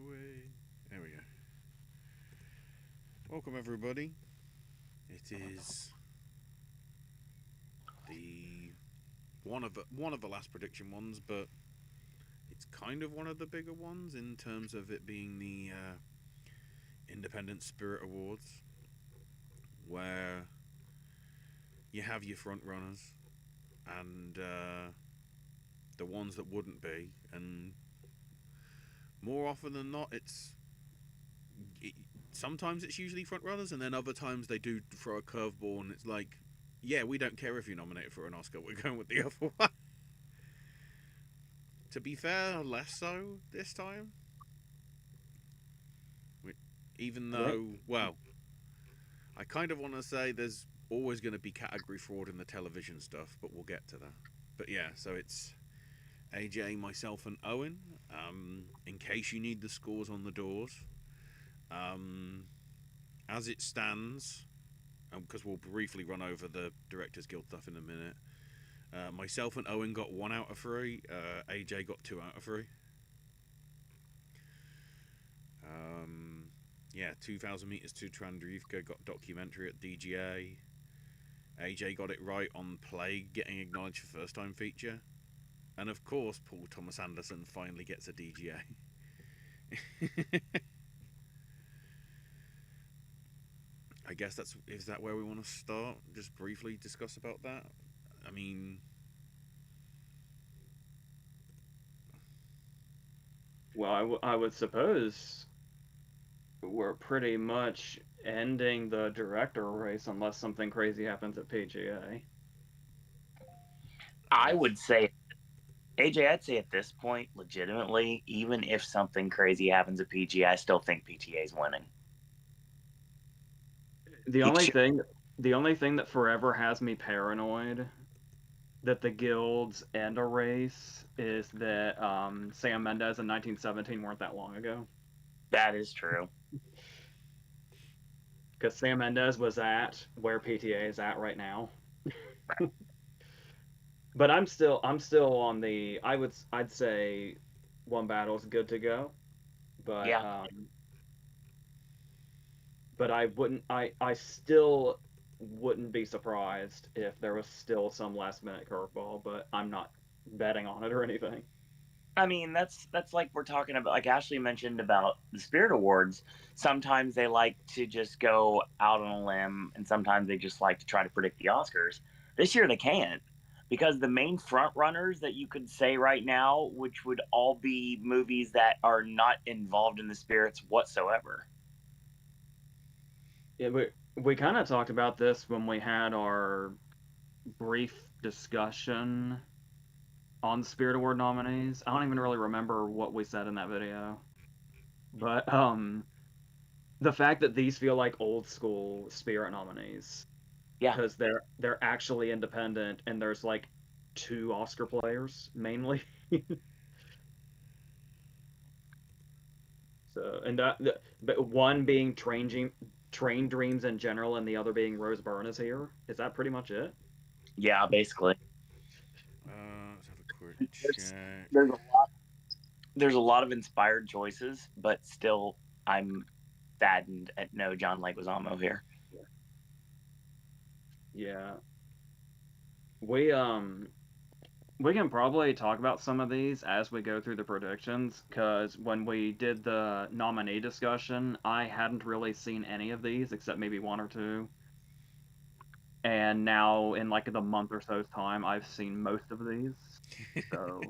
Away. There we go. Welcome everybody. It is the one of the last prediction ones, but it's kind of one of the bigger ones in terms of it being the Independent Spirit Awards, where you have your front runners and the ones that wouldn't be, and more often than not, it, sometimes it's usually front runners, and then other times they do throw a curveball, and it's like, yeah, we don't care if you're nominated for an Oscar. We're going with the other one. To be fair, less so this time. Even though, well, I kind of want to say there's always going to be category fraud in the television stuff, but we'll get to that. But yeah, so it's AJ, myself, and Owen. In case you need the scores on the doors, as it stands, because we'll briefly run over the Directors Guild stuff in a minute. Myself and Owen got 1 out of 3. AJ got 2 out of 3. Yeah, 2,000 meters to Trandrivka got documentary at DGA. AJ got it right on Plague getting acknowledged for first time feature. And of course, Paul Thomas Anderson finally gets a DGA. I guess is that where we want to start? Just briefly discuss about that. I mean, Well, I would suppose we're pretty much ending the director race unless something crazy happens at PGA. I would say, AJ, I'd say at this point, legitimately, even if something crazy happens at PGA, I still think PTA is winning. The only thing, the only thing that forever has me paranoid that the guilds end a race is that Sam Mendes in 1917 weren't that long ago. That is true. Because Sam Mendes was at where PTA is at right now. But I'm still on the I'd say one battle is good to go, but Yeah. but I still wouldn't be surprised if there was still some last minute curveball, but I'm not betting on it or anything. I mean, that's like we're talking about, like Ashley mentioned about the Spirit Awards. Sometimes they like to just go out on a limb, and sometimes they just like to try to predict the Oscars. This year they can't, because the main front runners that you could say right now, which would all be movies that are not involved in the spirits whatsoever. Yeah, we kind of talked about this when we had our brief discussion on the Spirit Award nominees. I don't even really remember what we said in that video, but the fact that these feel like old school Spirit nominees Yeah. because they're actually independent and there's like 2 Oscar players mainly. So and but one being Train Dreams in general, and the other being Rose Byrne is here. Is that pretty much it? Yeah, basically. let's have a quick There's, check. there's a lot. There's a lot of inspired choices, but still, I'm saddened at no John Leguizamo here. Yeah. We we can probably talk about some of these as we go through the predictions, because when we did the nominee discussion, I hadn't really seen any of these except maybe one or two. And now in like the month or so's time, I've seen most of these. So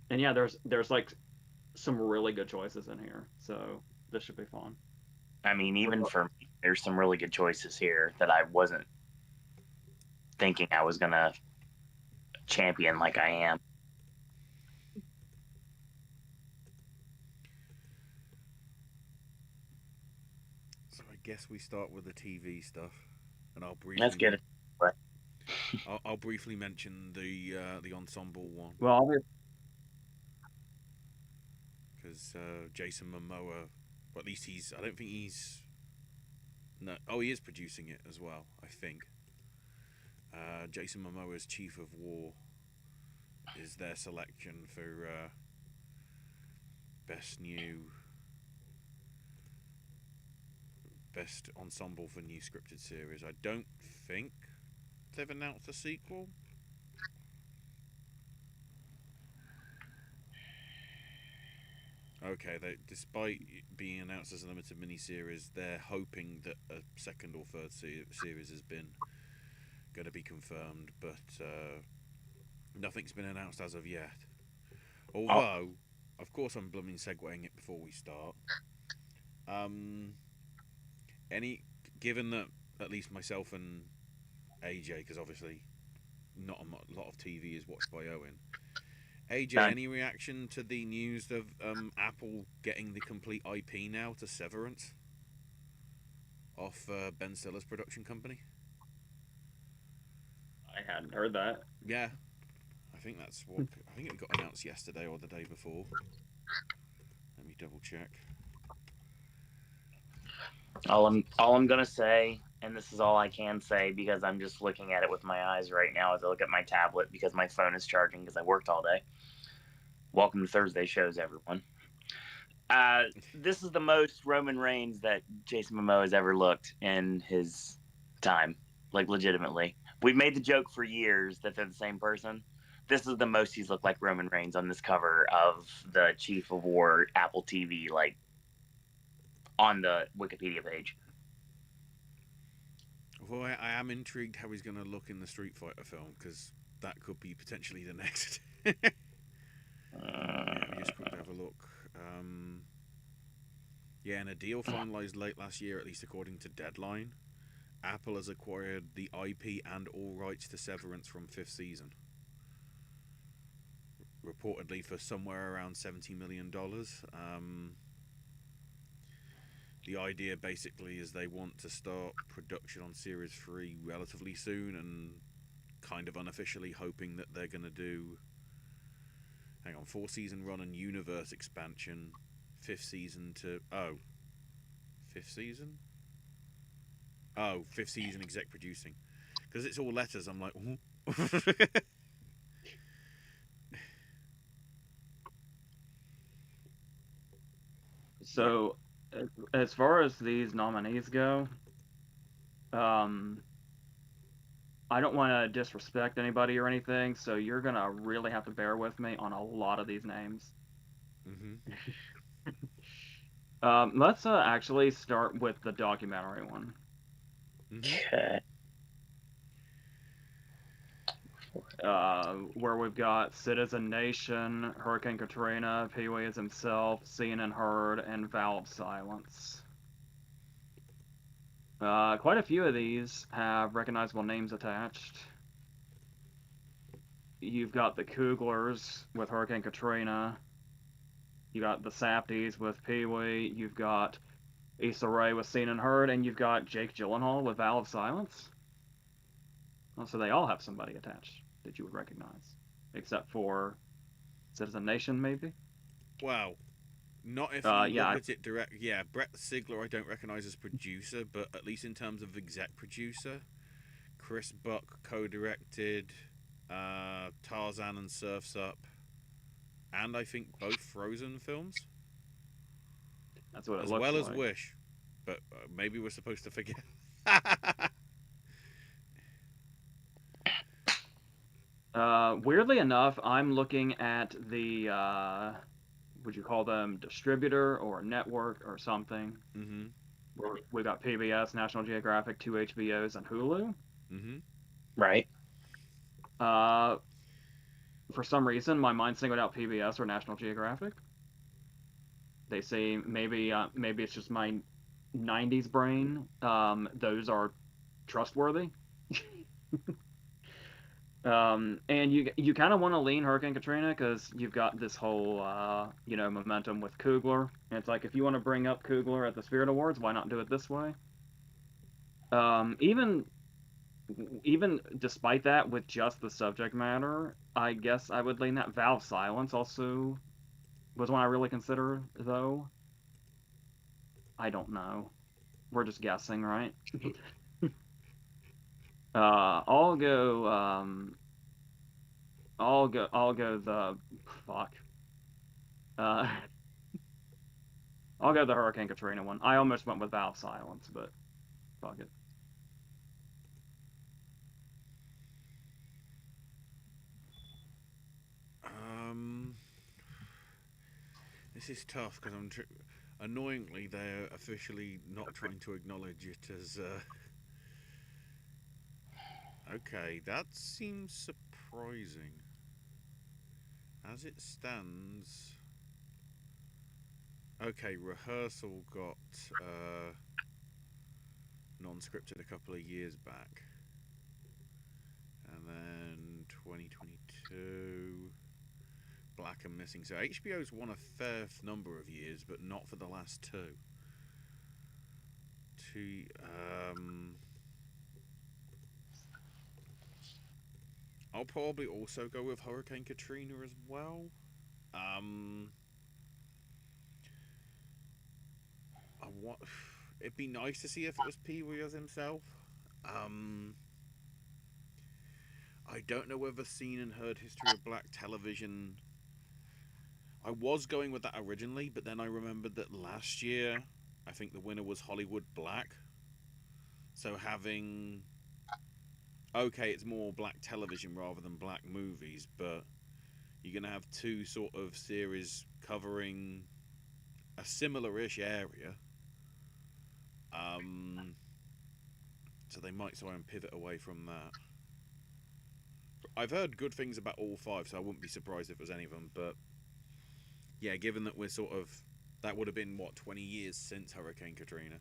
and yeah, there's like some really good choices in here. So this should be fun. I mean, even for me, there's some really good choices here that I wasn't thinking I was gonna champion like I am. So I guess we start with the TV stuff, and Let's get it. I'll briefly mention the ensemble one, Well, because Jason Momoa, or at least I don't think he's. No, oh, he is producing it as well, I think. Jason Momoa's Chief of War is their selection for best ensemble for new scripted series. I don't think they've announced a sequel. Okay, despite being announced as a limited miniseries, they're hoping that a second or third series has been going to be confirmed, but nothing's been announced as of yet. Although, of course, I'm blooming segueing it before we start. Um, any given that at least myself and AJ, because obviously not a lot of TV is watched by Owen. AJ, any reaction to the news of Apple getting the complete IP now to Severance off Ben Stiller's production company? I hadn't heard that. Yeah, I think it got announced yesterday or the day before. Let me double check. All I'm gonna say, and this is all I can say because I'm just looking at it with my eyes right now as I look at my tablet because my phone is charging because I worked all day. Welcome to Thursday shows, everyone. This is the most Roman Reigns that Jason Momoa has ever looked in his time. Like, legitimately. We've made the joke for years that they're the same person. This is the most he's looked like Roman Reigns on this cover of the Chief of War Apple TV, like, on the Wikipedia page. Although I am intrigued how he's going to look in the Street Fighter film, because that could be potentially the next. Yeah, let me just quickly have a look. Yeah, in a deal finalized late last year, at least according to Deadline, Apple has acquired the IP and all rights to Severance from fifth season. Reportedly for somewhere around $70 million. The idea basically is they want to start production on Series 3 relatively soon, and kind of unofficially hoping that they're going to do 4-season run and universe expansion, fifth season exec producing, because it's all letters. I'm like, So, as far as these nominees go, I don't want to disrespect anybody or anything, so you're gonna really have to bear with me on a lot of these names. Let's actually start with the documentary one. Okay. Where we've got Citizen Nation, Hurricane Katrina, Pee Wee as himself, Seen and Heard, and Vow of Silence. Quite a few of these have recognizable names attached. You've got the Kuglers with Hurricane Katrina. You got the Safdies with Pee Wee. You've got Issa Rae with Seen and Heard, and you've got Jake Gyllenhaal with Vow of Silence. Oh, so they all have somebody attached that you would recognize, except for Citizen Nation, maybe. Wow. Not if you yeah, look at it direct. Yeah, Brett Sigler I don't recognize as producer, but at least in terms of exec producer, Chris Buck co-directed Tarzan and Surf's Up, and I think both Frozen films, that's what it as looks well like. as Wish. But maybe we're supposed to forget. Weirdly enough, I'm looking at the would you call them distributor or network or something? Mm-hmm. We got PBS, National Geographic, 2 HBOs, and Hulu. Mm-hmm. Right. For some reason, my mind singled out PBS or National Geographic. They say maybe it's just my '90s brain. Those are trustworthy. And you kind of want to lean Hurricane Katrina because you've got this whole momentum with Coogler. And it's like if you want to bring up Coogler at the Spirit Awards, why not do it this way? Even despite that, with just the subject matter, I guess I would lean that. Valve Silence also was one I really consider, though. I don't know. We're just guessing, right? I'll go. I'll go the fuck. Uh, I'll go the Hurricane Katrina one. I almost went with Vow of Silence, but fuck it. Um, this is tough because annoyingly they're officially not trying to acknowledge it as. Okay, that seems surprising. As it stands, okay, rehearsal got non-scripted a couple of years back, and then 2022 Black and Missing. So HBO's won a fair number of years, but not for the last two. I'll probably also go with Hurricane Katrina as well. Um, I want. It'd be nice to see if it was Pee Wee as himself. Um, I don't know whether seen and heard history of black television. I was going with that originally, but then I remembered that last year, I think the winner was Hollywood Black. So having, okay, it's more black television rather than black movies, but you're gonna have two sort of series covering a similar-ish area. Um, so they might try and pivot away from that. I've heard good things about all five, so I wouldn't be surprised if it was any of them. But yeah, given that we're sort of, that would have been what, 20 years since Hurricane Katrina.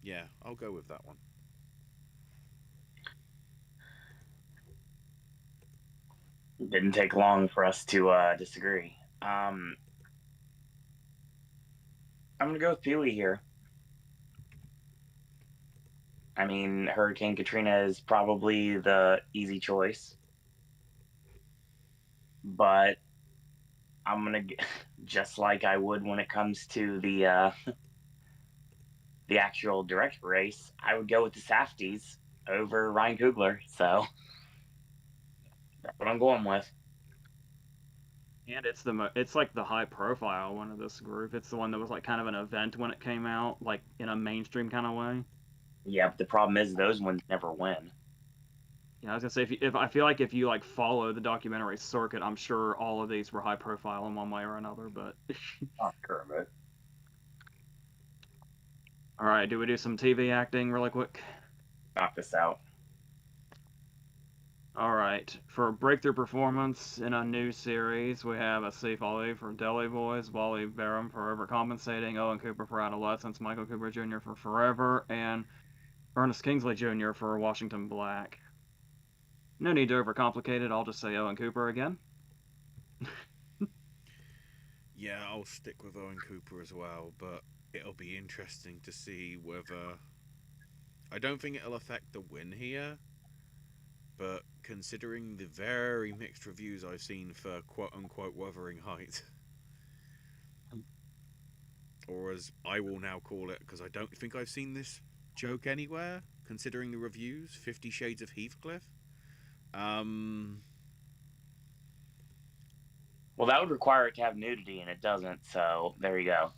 Yeah, I'll go with that one. Didn't take long for us to disagree. I'm gonna go with Pee Wee here. I mean, Hurricane Katrina is probably the easy choice, but I'm gonna just like I would when it comes to the actual direct race, I would go with the Safdies over Ryan Coogler. So that's what I'm going with. And it's like the high profile one of this group. It's the one that was like kind of an event when it came out, like in a mainstream kind of way. Yeah, but the problem is those ones never win. Yeah, I was gonna say if I feel like if you like follow the documentary circuit, I'm sure all of these were high profile in one way or another. But Oh, Kermit. all right, do we do some TV acting really quick? Knock this out. All right, for breakthrough performance in a new series, we have Asif Ali for Deli Boys, Wally Barham for Overcompensating, Owen Cooper for Adolescence, Michael Cooper Jr. for Forever, and Ernest Kingsley Jr. for Washington Black. No need to overcomplicate it. I'll just say Owen Cooper again. Yeah, I'll stick with Owen Cooper as well, but it'll be interesting to see whether. I don't think it'll affect the win here, but considering the very mixed reviews I've seen for quote unquote Wuthering Heights, or as I will now call it, because I don't think I've seen this joke anywhere, considering the reviews, 50 Shades of Heathcliff. Well, that would require it to have nudity, and it doesn't. So there you go.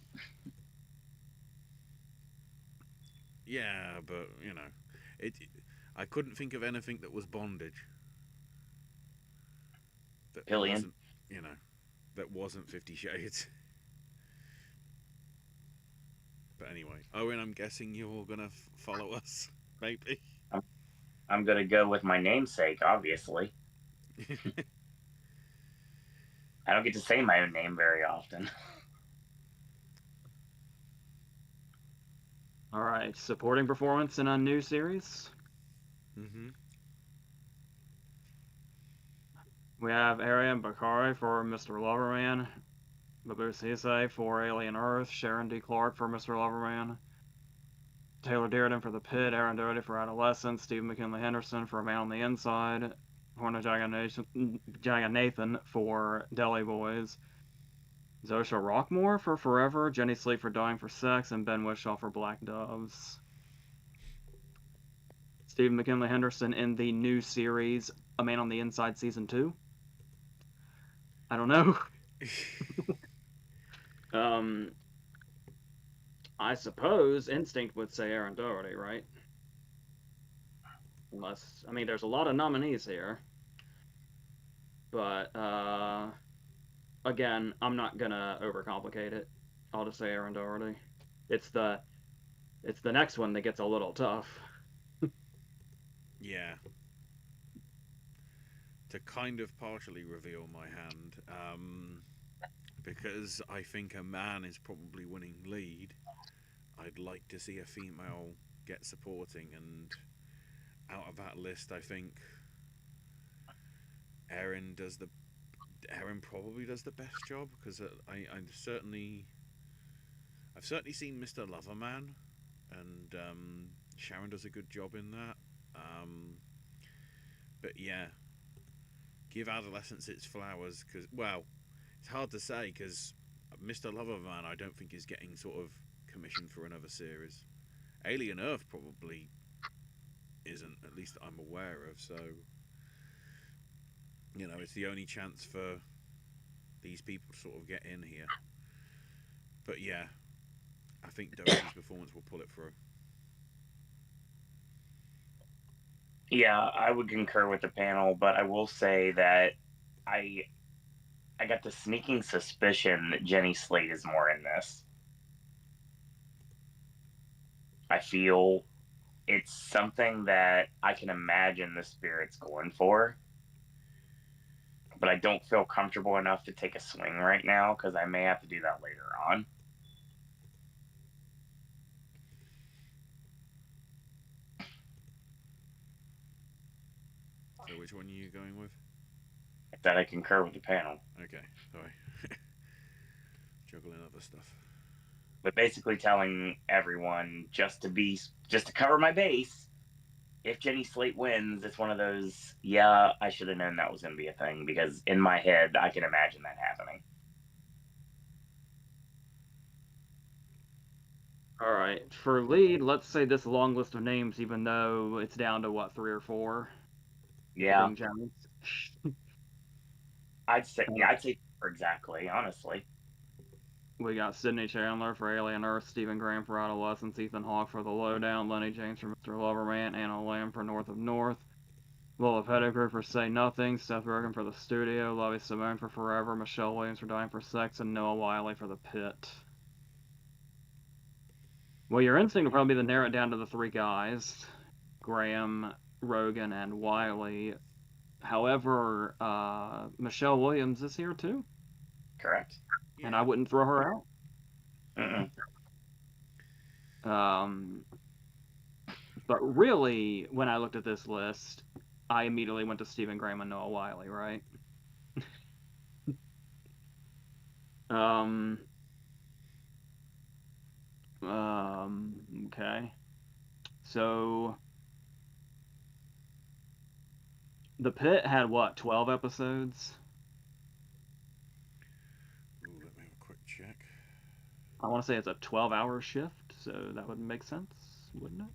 Yeah, but I couldn't think of anything that was bondage. That Pillion. wasn't, you know, that wasn't 50 Shades. But anyway, Owen, I'm guessing you're gonna follow us, maybe. I'm gonna go with my namesake, obviously. I don't get to say my own name very often. All right, supporting performance in a new series. We have Ariane Bakari for Mr. Loverman, Babu Sise for Alien Earth, Sharon D. Clark for Mr. Loverman, Taylor Dearden for The Pit, Aaron Doherty for Adolescence, Steve McKinley Henderson for Man on the Inside, Horna Jaganathan for Deli Boys, Zosha Rockmore for Forever, Jenny Sleep for Dying for Sex, and Ben Whishaw for Black Doves. Steve McKinley Henderson in the new series A Man on the Inside Season 2. I don't know. Um, I suppose instinct would say Aaron Doherty, right? Unless, I mean, there's a lot of nominees here, but again, I'm not gonna overcomplicate it. I'll just say Aaron Doherty. It's the it's the next one that gets a little tough. Yeah. To kind of partially reveal my hand, because I think a man is probably winning lead, I'd like to see a female get supporting, and out of that list, I think Erin does the Erin probably does the best job because I've certainly seen Mr. Loverman, and Sharon does a good job in that. Um, but yeah, give adolescence its flowers because it's hard to say because Mr. Loverman I don't think is getting sort of commissioned for another series. Alien Earth probably isn't, at least I'm aware of. So it's the only chance for these people to sort of get in here. But yeah, I think Doty's performance will pull it through. Yeah, I would concur with the panel, but I will say that I I got the sneaking suspicion that Jenny Slate is more in this. I feel it's something that I can imagine the spirit's going for, but I don't feel comfortable enough to take a swing right now because I may have to do that later on. So which one are you going with? That I concur with the panel. Okay, sorry. Juggling other stuff. But basically telling everyone just to cover my base. If Jenny Slate wins, it's one of those, yeah, I should have known that was going to be a thing because in my head, I can imagine that happening. All right, for lead, let's say this long list of names, even though it's down to what, 3 or 4, Yeah, being generous. I'd say exactly, honestly. We got Sydney Chandler for Alien Earth, Stephen Graham for Adolescence, Ethan Hawke for The Lowdown, Lenny James for Mr. Loverman, Anna Lamb for North of North, Willa Pettigrew for Say Nothing, Seth Rogen for The Studio, Lovie Simone for Forever, Michelle Williams for Dying for Sex, and Noah Wiley for The Pit. Well, your instinct will probably be to narrow it down to the 3 guys, Graham, Rogan, and Wiley. However, Michelle Williams is here too, Correct. and I wouldn't throw her out. Mm-mm. But really, when I looked at this list, I immediately went to Stephen Graham and Noah Wiley, right? um, okay. So The Pit had what, 12 episodes? Ooh, let me have a quick check. I want to say it's a 12-hour shift, so that would make sense, wouldn't it?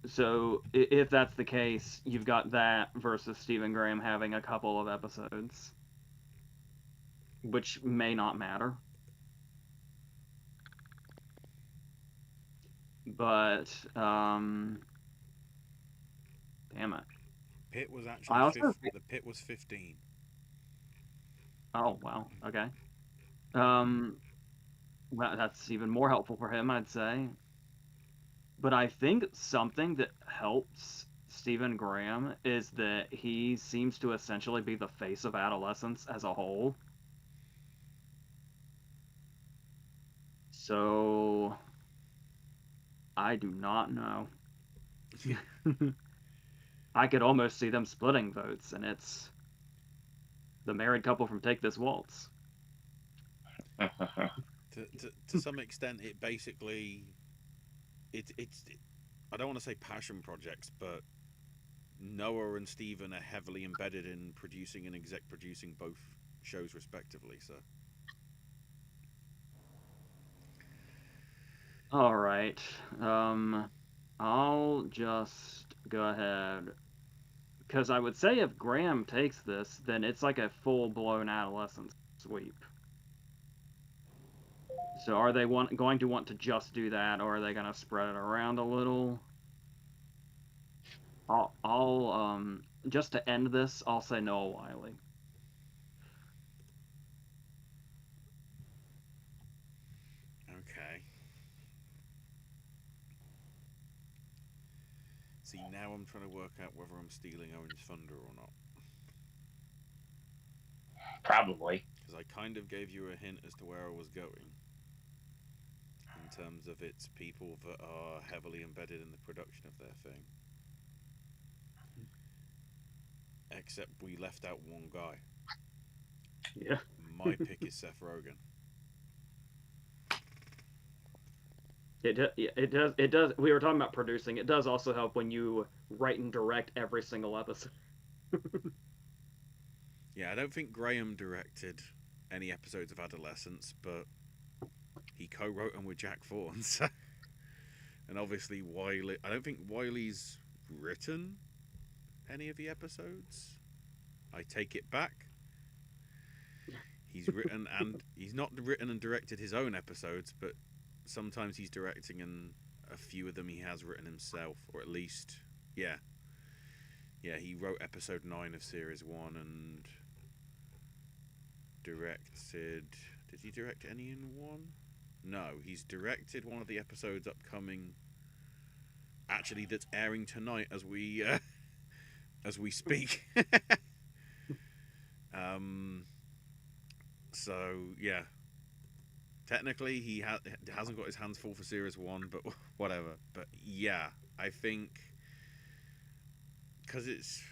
So if that's the case, you've got that versus Stephen Graham having a couple of episodes, which may not matter. But damn it. Pit was actually I also the Pit was 15. oh wow, okay. Um that's even more helpful for him, I'd say. But I think something that helps Stephen Graham is that he seems to essentially be the face of adolescence as a whole. So I do not know. I could almost see them splitting votes, and it's the married couple from Take This Waltz. To some extent, it basically it's I don't want to say passion projects, but Noah and Steven are heavily embedded in producing and exec producing both shows respectively. So All right. I'll just go ahead Because I would say if Graham takes this, then it's like a full-blown adolescence sweep. So are they going to want to just do that, or are they going to spread it around a little? I'll just to end this, I'll say Noah Wiley. Okay. See, now I'm trying to work out whether I'm stealing Owen's thunder or not. Probably. Because I kind of gave you a hint as to where I was going. In terms of its people that are heavily embedded in the production of their thing. Except we left out one guy. Yeah. My pick is Seth Rogen. It does. We were talking about producing. It does also help when you write and direct every single episode. Yeah, I don't think Graham directed any episodes of Adolescence, but he co-wrote them with Jack Thorne. So. And obviously Wiley. I don't think Wiley's written any of the episodes. I take it back. He's written and he's not written and directed his own episodes, but sometimes he's directing, and a few of them he has written himself, or at least, yeah. He wrote episode 9 of series 1 and directed. Did he direct any in 1? No, he's directed one of the episodes upcoming. Actually, that's airing tonight as we speak. So yeah, technically he hasn't got his hands full for series 1, but whatever. But yeah, I think because it's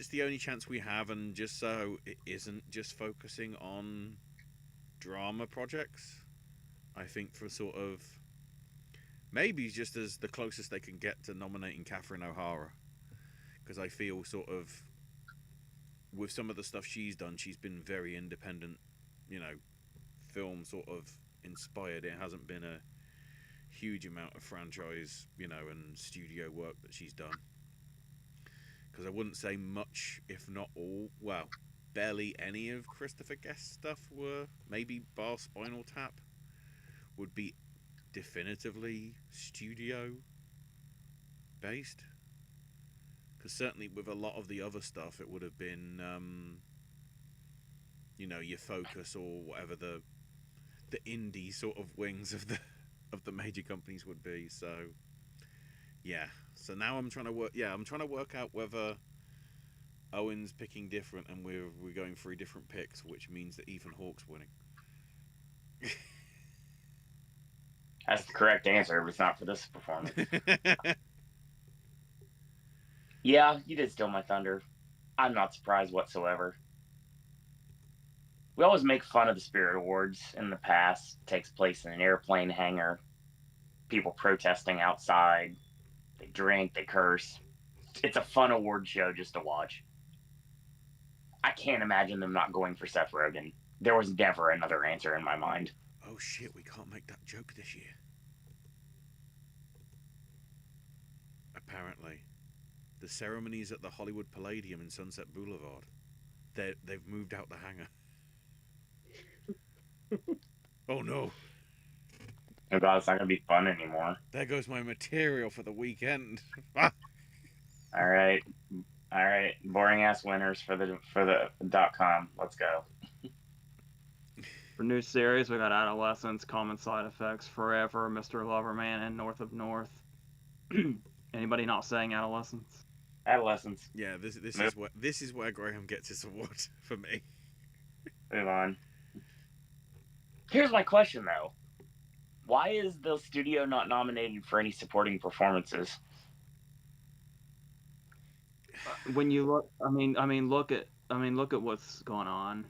the only chance we have, and just so it isn't just focusing on drama projects. I think for sort of maybe just as the closest they can get to nominating Catherine O'Hara, because I feel sort of with some of the stuff she's done, she's been very independent, film sort of inspired. It hasn't been a huge amount of franchise, and studio work that she's done. Because I wouldn't say much, if not all, well, barely any of Christopher Guest's stuff were, maybe bar Spinal Tap, would be definitively studio based. Because certainly with a lot of the other stuff, it would have been, your Focus or whatever the indie sort of wings of the major companies would be. So yeah. So now I'm trying to work. Yeah, I'm trying to work out whether Owen's picking different and we're going 3 different picks, which means that Ethan Hawke's winning. That's the correct answer, but it's not for this performance. Yeah, you did steal my thunder. I'm not surprised whatsoever. We always make fun of the Spirit Awards in the past. It takes place in an airplane hangar. People protesting outside. They drink, they curse. It's a fun award show just to watch. I can't imagine them not going for Seth Rogen. There was never another answer in my mind. Oh shit, we can't make that joke this year. Apparently. The ceremonies at the Hollywood Palladium in Sunset Boulevard. They've moved out the hangar. Oh no. Oh god, it's not gonna be fun anymore. There goes my material for the weekend. Alright. Alright. Boring ass winners for the .com. Let's go. For new series, we got Adolescence, Common Side Effects, Forever, Mr. Loverman, and North of North. Anybody not saying Adolescence? Adolescence. Yeah, this is where Graham gets his award for me. Move on. Here's my question though. Why is the studio not nominated for any supporting performances? When you look, look at what's going on.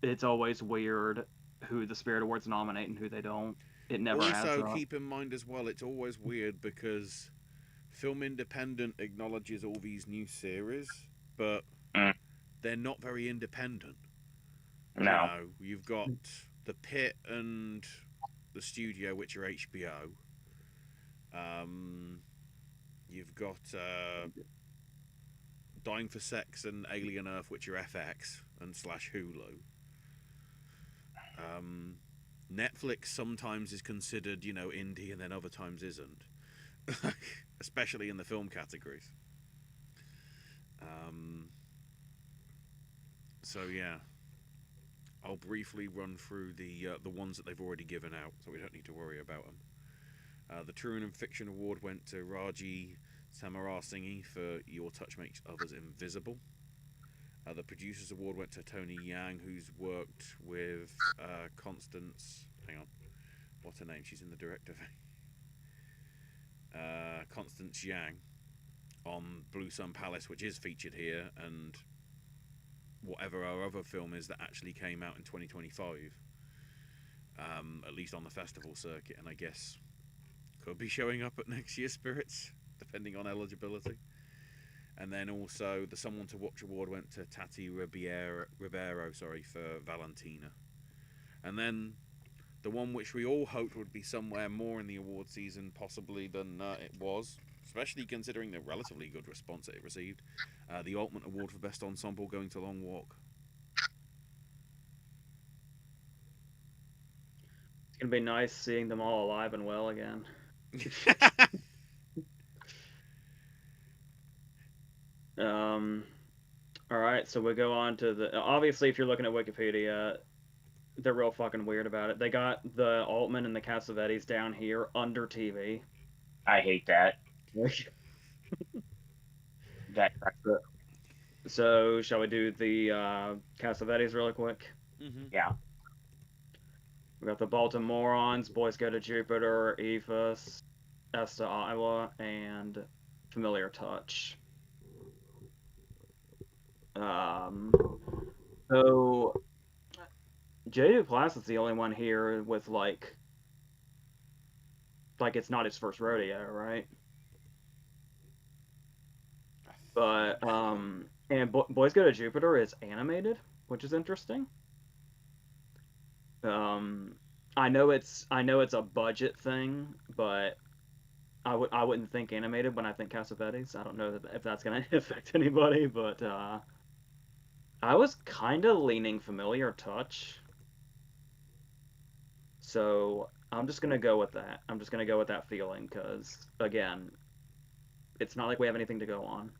It's always weird who the Spirit Awards nominate and who they don't. It never adds Also, up. keep in mind as well, it's always weird because Film Independent acknowledges all these new series, but they're not very independent. No. You've got The Pit and the studio, which are HBO. You've got Dying for Sex and Alien Earth, which are FX and slash Hulu. Netflix sometimes is considered, indie, and then other times isn't, especially in the film categories. So yeah, I'll briefly run through the ones that they've already given out, so we don't need to worry about them. The True and Fiction Award went to Raji Samarasinghe for Your Touch Makes Others Invisible. The Producers Award went to Tony Yang, who's worked with Constance. Hang on, what's her name? She's in the director thing. Constance Yang on Blue Sun Palace, which is featured here, and whatever our other film is that actually came out in 2025, at least on the festival circuit, and I guess could be showing up at next year's Spirits, depending on eligibility. And then also the Someone to Watch Award went to Tati Ribeiro for Valentina. And then the one which we all hoped would be somewhere more in the award season possibly than it was, especially considering the relatively good response that it received, the Ultimate Award for Best Ensemble going to Long Walk. It's going to be nice seeing them all alive and well again. All right, so we go on to the... Obviously, if you're looking at Wikipedia, they're real fucking weird about it. They got the Altman and the Cassavetes down here under TV. I hate that. So, shall we do the Cassavetes really quick? Mm-hmm. Yeah. We got the Baltimoreans, Boys Go to Jupiter, Ephus, Esta Iowa, and Familiar Touch. So J. Duplass is the only one here with like it's not his first rodeo, right? But and Boys Go to Jupiter is animated, which is interesting. I know it's a budget thing, but I wouldn't think animated when I think Cassavetes. I don't know if that's gonna affect anybody, but I was kind of leaning Familiar Touch. So I'm just gonna go with that. I'm just gonna go with that feeling because again, it's not like we have anything to go on.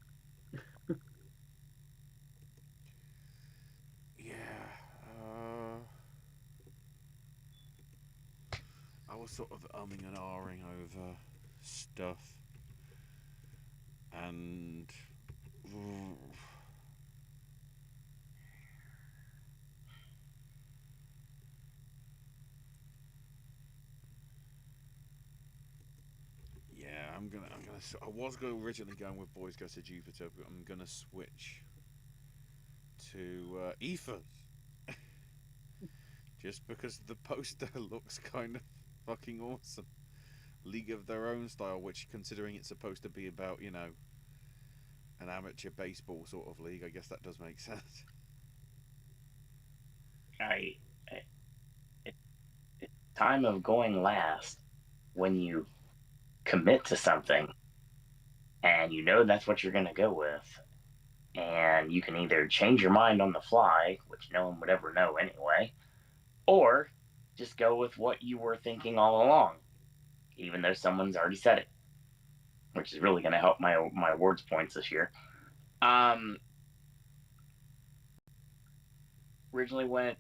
Yeah. I was sort of umming and ahhing over stuff, and yeah, I'm gonna. I was originally going with Boys Go to Jupiter, but I'm gonna switch to Ether, just because the poster looks kind of fucking awesome. League of Their Own style, which, considering it's supposed to be about, an amateur baseball sort of league, I guess that does make sense. It's time of going last when you commit to something and you know that's what you're going to go with, and you can either change your mind on the fly, which no one would ever know anyway, or just go with what you were thinking all along, even though someone's already said it, which is really going to help my words points this year. Originally went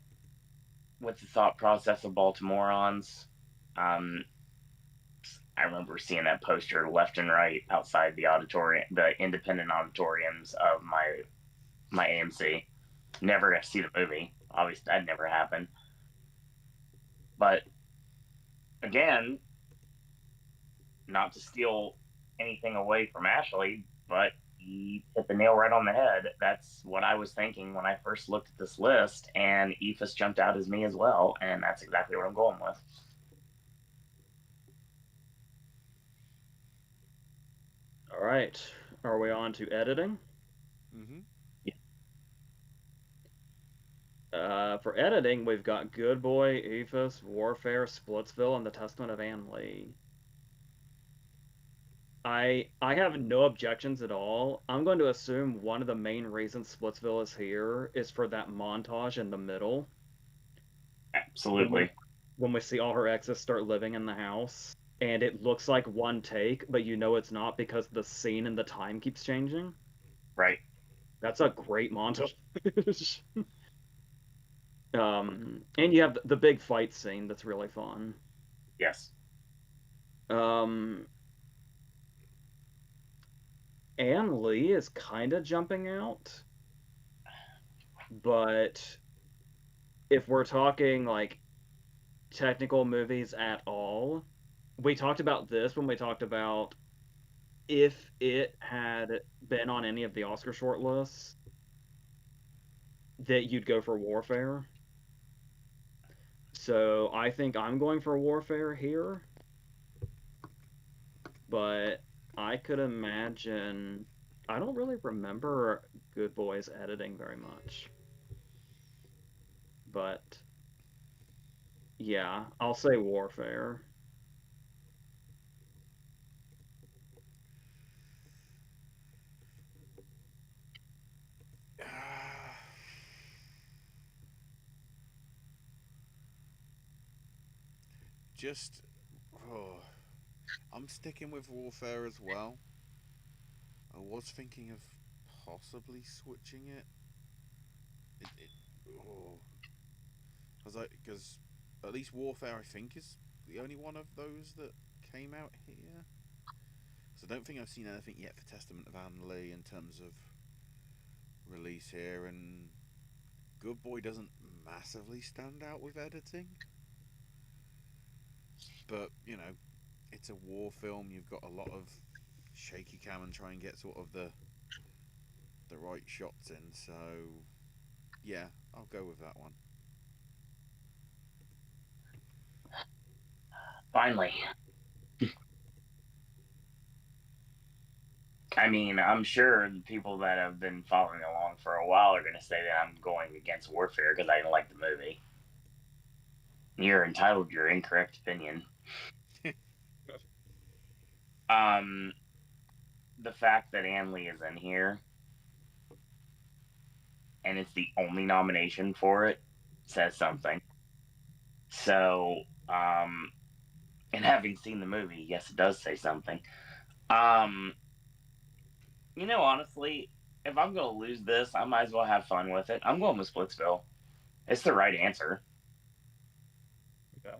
with the thought process of Baltimoreans. I remember seeing that poster left and right outside the auditorium, the independent auditoriums of my AMC. Never got to see the movie. Obviously, that never happened. But again, not to steal anything away from Ashley, but he hit the nail right on the head. That's what I was thinking when I first looked at this list, and Ephus jumped out as me as well, and that's exactly what I'm going with. All right, are we on to editing? Mm-hmm. For editing, we've got Good Boy, Ephus, Warfare, Splitsville, and the Testament of Anne Lee. I have no objections at all. I'm going to assume one of the main reasons Splitsville is here is for that montage in the middle when we Absolutely. when we see all her exes start living in the house, and it looks like one take, but you know it's not because the scene and the time keeps changing. Right. That's a great montage. And you have the big fight scene that's really fun. Yes. Um, Anne Lee is kind of jumping out, but if we're talking like technical movies at all, we talked about this when we talked about if it had been on any of the Oscar shortlists, that you'd go for Warfare. So I think I'm going for Warfare here, but I could imagine. I don't really remember Good Boys editing very much, but yeah, I'll say Warfare. Just, oh, I'm sticking with Warfare as well. I was thinking of possibly switching it. It oh, because at least Warfare I think is the only one of those that came out here. So I don't think I've seen anything yet for Testament of Anne Lee in terms of release here, and Good Boy doesn't massively stand out with editing. But, it's a war film, you've got a lot of shaky cam and try and get sort of the right shots in, so yeah, I'll go with that one. Finally. I mean, I'm sure the people that have been following along for a while are going to say that I'm going against Warfare because I didn't like the movie. You're entitled to your incorrect opinion. um, the fact that Anne Lee is in here and it's the only nomination for it says something. So, and having seen the movie, yes, it does say something. Um, honestly, if I'm going to lose this, I might as well have fun with it. I'm going with Splitsville. It's the right answer. Okay.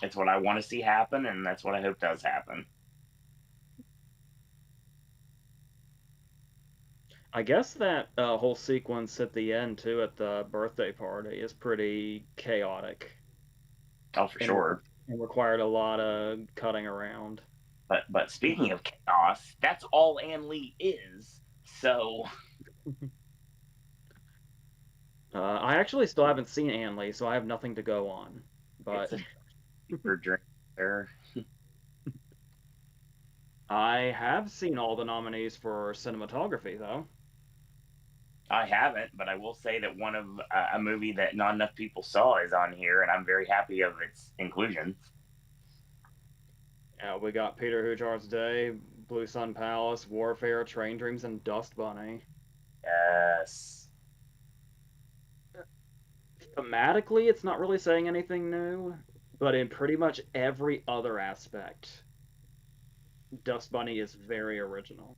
It's what I want to see happen, and that's what I hope does happen. I guess that whole sequence at the end too, at the birthday party, is pretty chaotic Oh, for and sure. and required a lot of cutting around. But speaking of chaos, that's all Ann Lee is. So I actually still haven't seen Anne Lee, so I have nothing to go on. it's But a deeper drink there. I have seen all the nominees for cinematography, though. I haven't, but I will say that one of a movie that not enough people saw is on here, and I'm very happy of its inclusion. We got Peter Hujar's Day, Blue Sun Palace, Warfare, Train Dreams, and Dust Bunny. Yes. Thematically, it's not really saying anything new, but in pretty much every other aspect, Dust Bunny is very original.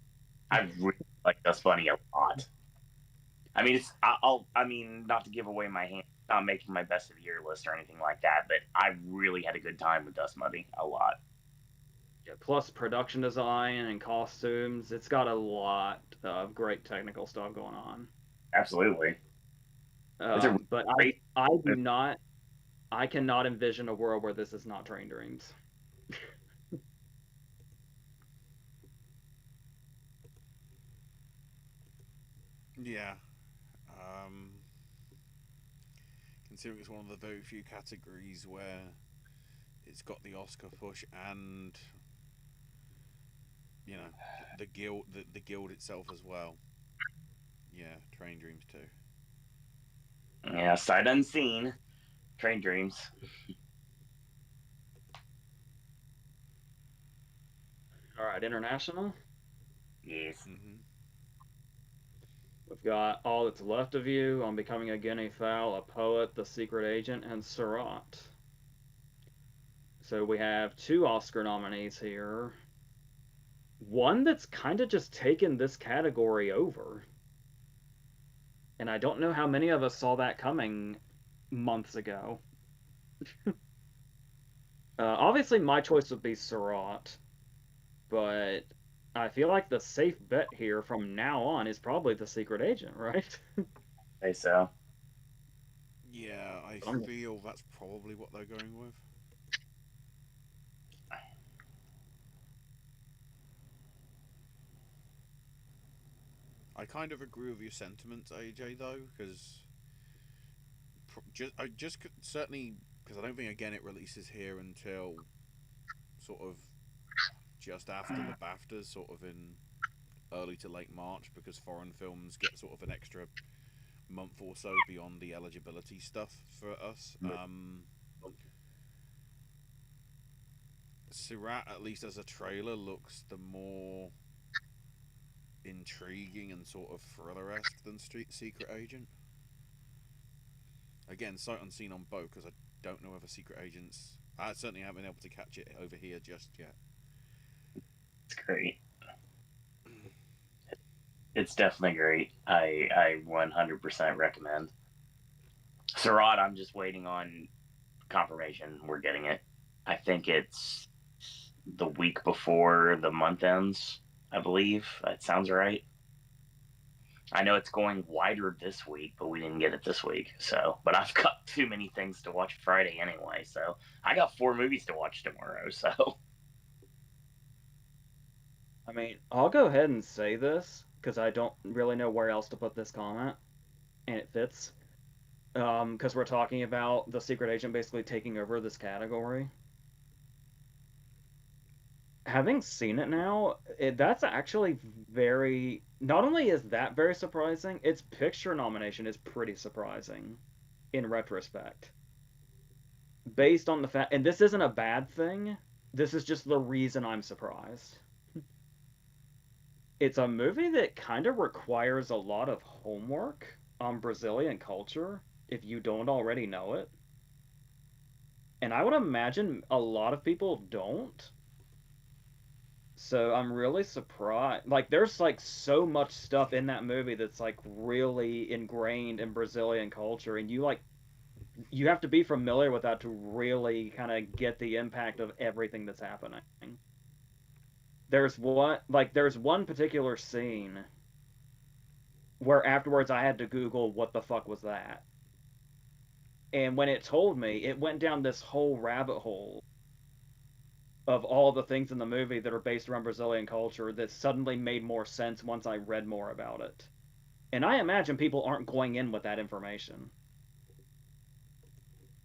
I really like Dust Bunny a lot. I mean, I mean, not to give away my hand, not making my best of the year list or anything like that, but I really had a good time with Dust Bunny a lot. Yeah, plus production design and costumes, it's got a lot of great technical stuff going on. Absolutely. It's a But great I do not, I cannot envision a world where this is not Train Dreams. Yeah. Um, Considering it's one of the very few categories where it's got the Oscar push and the guild the guild itself as well. Yeah, Train Dreams too. Yeah, sight unseen. Train Dreams. All right, international. Yes. Mm-hmm. We've got All That's Left of You, On Becoming a Guinea Fowl, A Poet, The Secret Agent, and Surat. So we have 2 Oscar nominees here. One that's kind of just taken this category over. And I don't know how many of us saw that coming months ago. Obviously, my choice would be Surat, but I feel like the safe bet here from now on is probably The Secret Agent, right? Say so. Yeah, I I'm feel that's probably what they're going with. I kind of agree with your sentiments, AJ, though, because certainly because I don't think again it releases here until sort of just after the BAFTAs, sort of in early to late March, because foreign films get sort of an extra month or so beyond the eligibility stuff for us. Surat, at least as a trailer, looks the more intriguing and sort of thriller-esque than Street Secret Agent. Again, sight unseen on both because I don't know whether Secret Agents. I certainly haven't been able to catch it over here just yet. It's great. It's definitely great. I 100% recommend. Surat, I'm just waiting on confirmation. We're getting it. I think it's the week before the month ends, I believe. That sounds right. I know it's going wider this week, but we didn't get it this week. So, but I've got too many things to watch Friday anyway. So I got 4 movies to watch tomorrow. So I mean, I'll go ahead and say this because I don't really know where else to put this comment, and it fits. Because we're talking about the secret agent basically taking over this category. Having seen it now, that's actually very. Not only is that very surprising, its picture nomination is pretty surprising in retrospect. Based on the fact, and this isn't a bad thing, this is just the reason I'm surprised. It's a movie that kind of requires a lot of homework on Brazilian culture if you don't already know it. And I would imagine a lot of people don't. So I'm really surprised. Like, there's like so much stuff in that movie that's like really ingrained in Brazilian culture, and you have to be familiar with that to really kind of get the impact of everything that's happening. There's one particular scene where afterwards I had to Google what the fuck was that. And when it told me, it went down this whole rabbit hole of all the things in the movie that are based around Brazilian culture that suddenly made more sense once I read more about it. And I imagine people aren't going in with that information.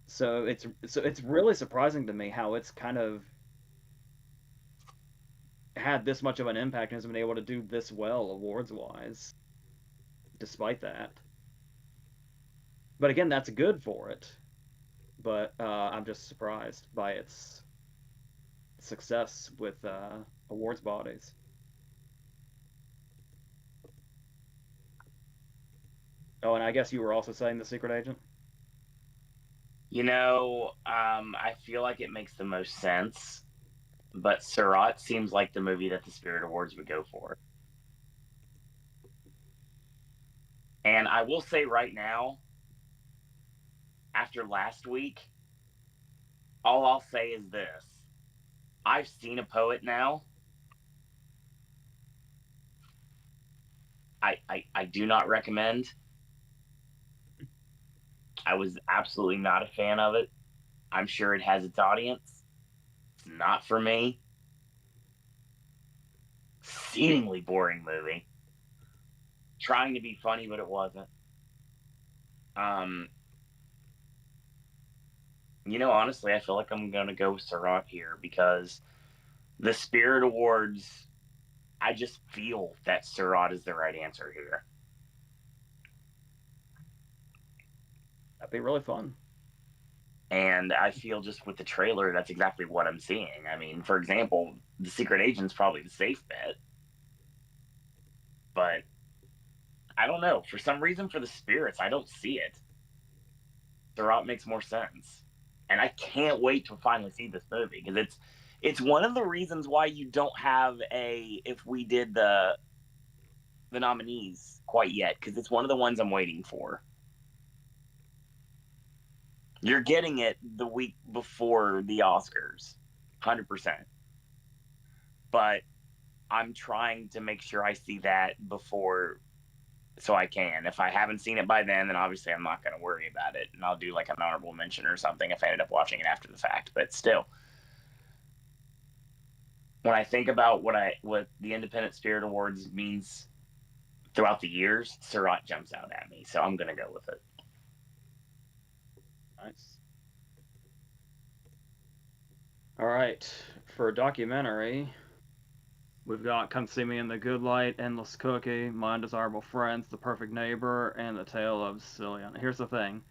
So it's really surprising to me how it's kind of had this much of an impact and has been able to do this well awards wise, despite that. But again, that's good for it. But I'm just surprised by its success with awards bodies. Oh, and I guess you were also saying The Secret Agent? I feel like it makes the most sense. But Surat seems like the movie that the Spirit Awards would go for. And I will say right now, after last week, all I'll say is this: I've seen a poet now. I do not recommend. I was absolutely not a fan of it. I'm sure it has its audience. It's not for me. Exceedingly boring movie. Trying to be funny, but it wasn't. Um, honestly, I feel like I'm gonna go with Surat here because the Spirit Awards. I just feel that Surat is the right answer here. That'd be really fun. And I feel just with the trailer, that's exactly what I'm seeing. I mean, for example, the secret agent's probably the safe bet. But I don't know. For some reason, for the spirits, I don't see it. Surratt makes more sense, and I can't wait to finally see this movie because it's one of the reasons why you don't have a if we did the nominees quite yet because it's one of the ones I'm waiting for. You're getting it the week before the Oscars, 100%. But I'm trying to make sure I see that before so I can. If I haven't seen it by then obviously I'm not going to worry about it, and I'll do like an honorable mention or something if I ended up watching it after the fact. But still, when I think about what the Independent Spirit Awards means throughout the years, Surratt jumps out at me, so I'm going to go with it. Nice. All right, for a documentary, we've got Come See Me in the Good Light, Endless Cookie, My Undesirable Friends, The Perfect Neighbor, and The Tale of Cillian. Here's the thing.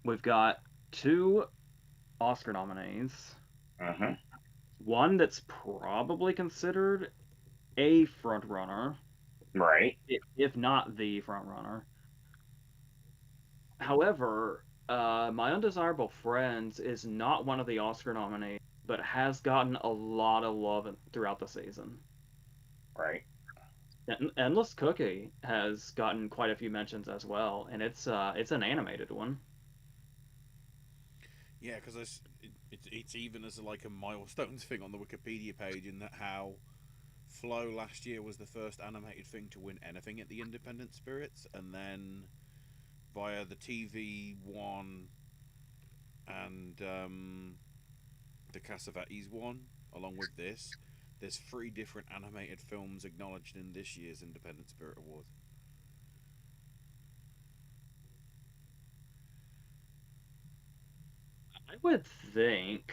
We've got 2 Oscar nominees. Mm-hmm. One that's probably considered a frontrunner, Right. if not the frontrunner. However, My Undesirable Friends is not one of the Oscar nominees, but has gotten a lot of love throughout the season. Right. Endless Cookie has gotten quite a few mentions as well, and it's an animated one. Yeah, because it's even as like a milestones thing on the Wikipedia page, in that how Flow last year was the first animated thing to win anything at the Independent Spirits, and then via the TV one and the Cassavetes one, along with this, there's 3 different animated films acknowledged in this year's Independent Spirit Award. I would think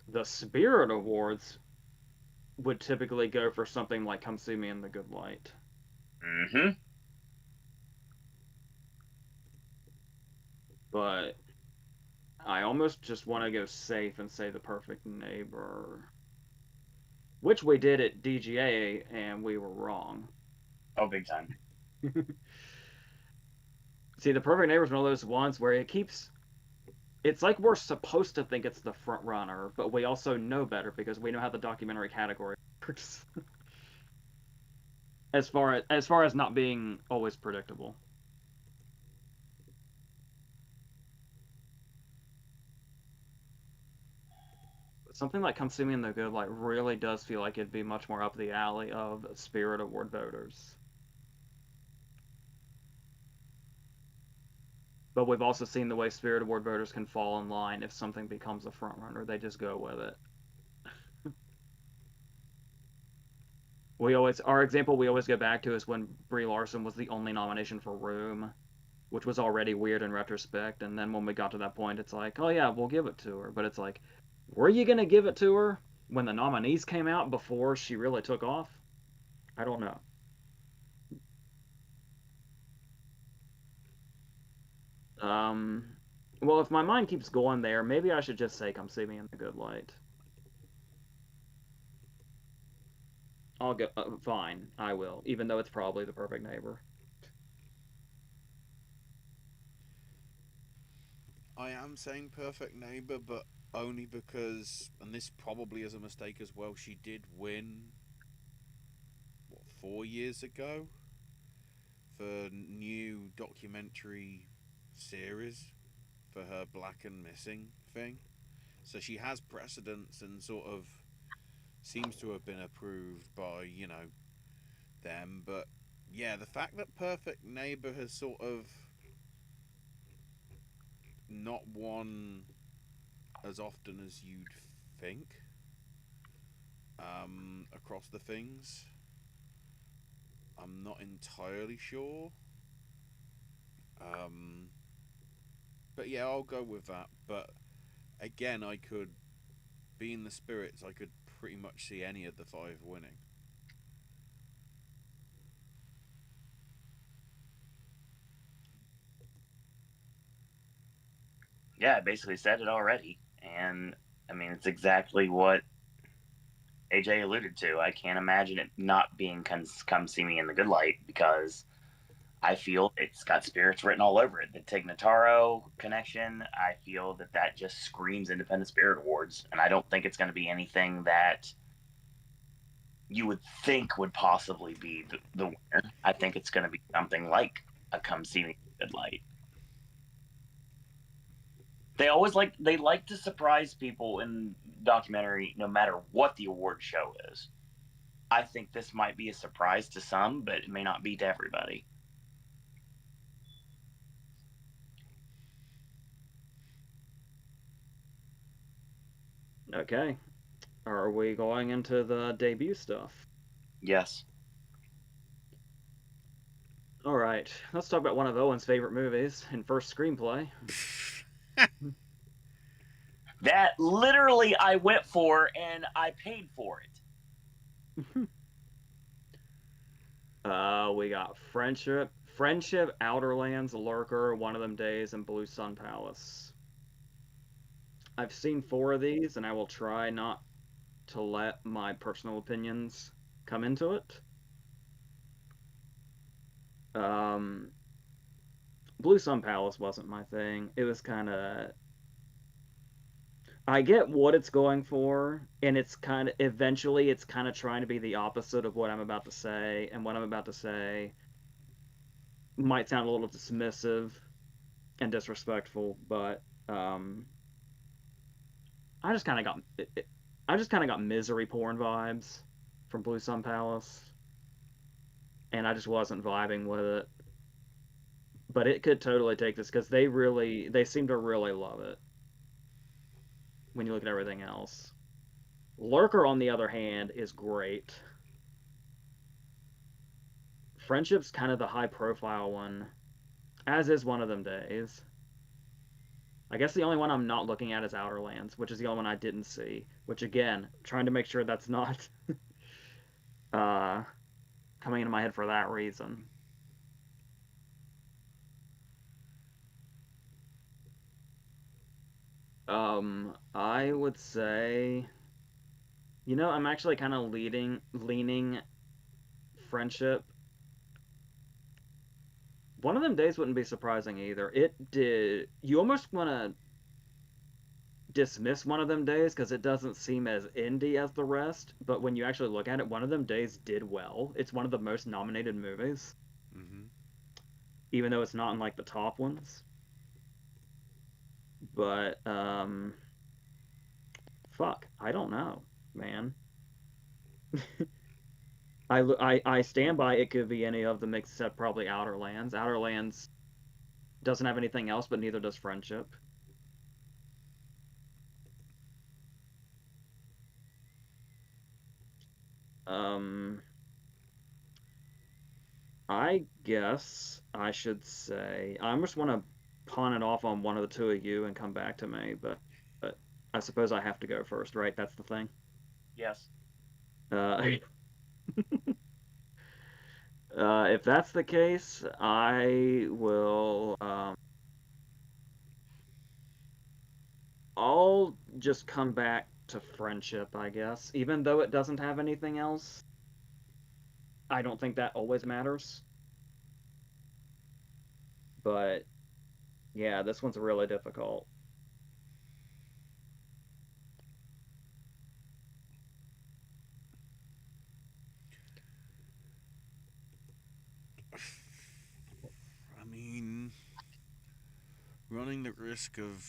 the Spirit Awards would typically go for something like Come See Me in the Good Light. Mm-hmm. But I almost just want to go safe and say The Perfect Neighbor, which we did at DGA and we were wrong. Oh, big time. See, The Perfect Neighbor is one of those ones where it keeps. It's like we're supposed to think it's the front runner, but we also know better because we know how the documentary category works. as far as not being always predictable. But something like Come See Me in the Good Light really does feel like it'd be much more up the alley of Spirit Award voters. But we've also seen the way Spirit Award voters can fall in line if something becomes a front runner. They just go with it. Our example we always go back to is when Brie Larson was the only nomination for Room, which was already weird in retrospect. And then when we got to that point, it's like, oh yeah, we'll give it to her. But it's like, were you gonna give it to her when the nominees came out before she really took off? I don't know. Um, well, if my mind keeps going there, maybe I should just say Come See Me in the Good Light. I'll go. Fine, I will, even though it's probably The Perfect Neighbor. I am saying Perfect Neighbor, but only because, and this probably is a mistake as well, she did win, what, 4 years ago for new documentary series for her Black and Missing thing. So she has precedence and sort of seems to have been approved by, them. But yeah, the fact that Perfect Neighbor has sort of not won as often as you'd think across the things, I'm not entirely sure. Um, but yeah, I'll go with that. But again, I could be in the spirits. I could pretty much see any of the 5 winning. Yeah, I basically said it already. And I mean, it's exactly what AJ alluded to. I can't imagine it not being Come See Me in the Good Light, because I feel it's got spirits written all over it. The Tig Notaro connection, I feel that that just screams Independent Spirit Awards, and I don't think it's going to be anything that you would think would possibly be the winner. I think it's going to be something like a Come See Me in the Good Light. They like to surprise people in documentary, no matter what the award show is. I think this might be a surprise to some, but it may not be to everybody. Okay. Are we going into the debut stuff? Yes. All right. Let's talk about one of Owen's favorite movies and first screenplay. That literally I went for and I paid for it. We got Friendship, Outer Lands, Lurker, One of Them Days, and Blue Sun Palace. I've seen 4 of these, and I will try not to let my personal opinions come into it. Um, Blue Sun Palace wasn't my thing. It was kind of. I get what it's going for, and it's kind of eventually it's kind of trying to be the opposite of what I'm about to say, and what I'm about to say might sound a little dismissive and disrespectful, but I just kind of got misery porn vibes from Blue Sun Palace, and I just wasn't vibing with it. But it could totally take this because they seem to really love it when you look at everything else. Lurker, on the other hand, is great. Friendship's kind of the high profile one, as is One of Them Days. I guess the only one I'm not looking at is Outer Lands, which is the only one I didn't see. Which again, trying to make sure that's not uh, coming into my head for that reason. I would say, I'm actually kind of leaning Friendship. One of Them Days wouldn't be surprising either. It did. You almost want to dismiss One of Them Days because it doesn't seem as indie as the rest, but when you actually look at it, One of Them Days did well. It's one of the most nominated movies, Mm-hmm. even though it's not in like the top ones. But fuck, I don't know, man. I stand by it could be any of them except probably Outer Lands. Outer Lands doesn't have anything else, but neither does Friendship. Um, I guess I should say I just want to pawn it off on one of the two of you and come back to me, but I suppose I have to go first, right? That's the thing. Yes. Uh, if that's the case, I will. I'll just come back to Friendship, I guess. Even though it doesn't have anything else, I don't think that always matters. But yeah, this one's really difficult. I mean, running the risk of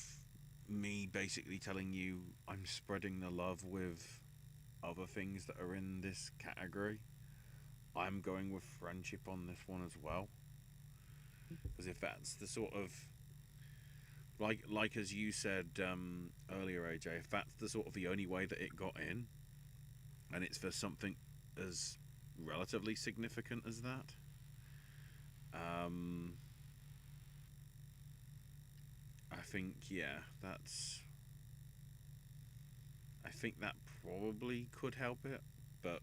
me basically telling you I'm spreading the love with other things that are in this category, I'm going with Friendship on this one as well. Because if that's the sort of like as you said earlier, AJ, if that's the sort of the only way that it got in, and it's for something as relatively significant as that, um, I think I think that probably could help it, but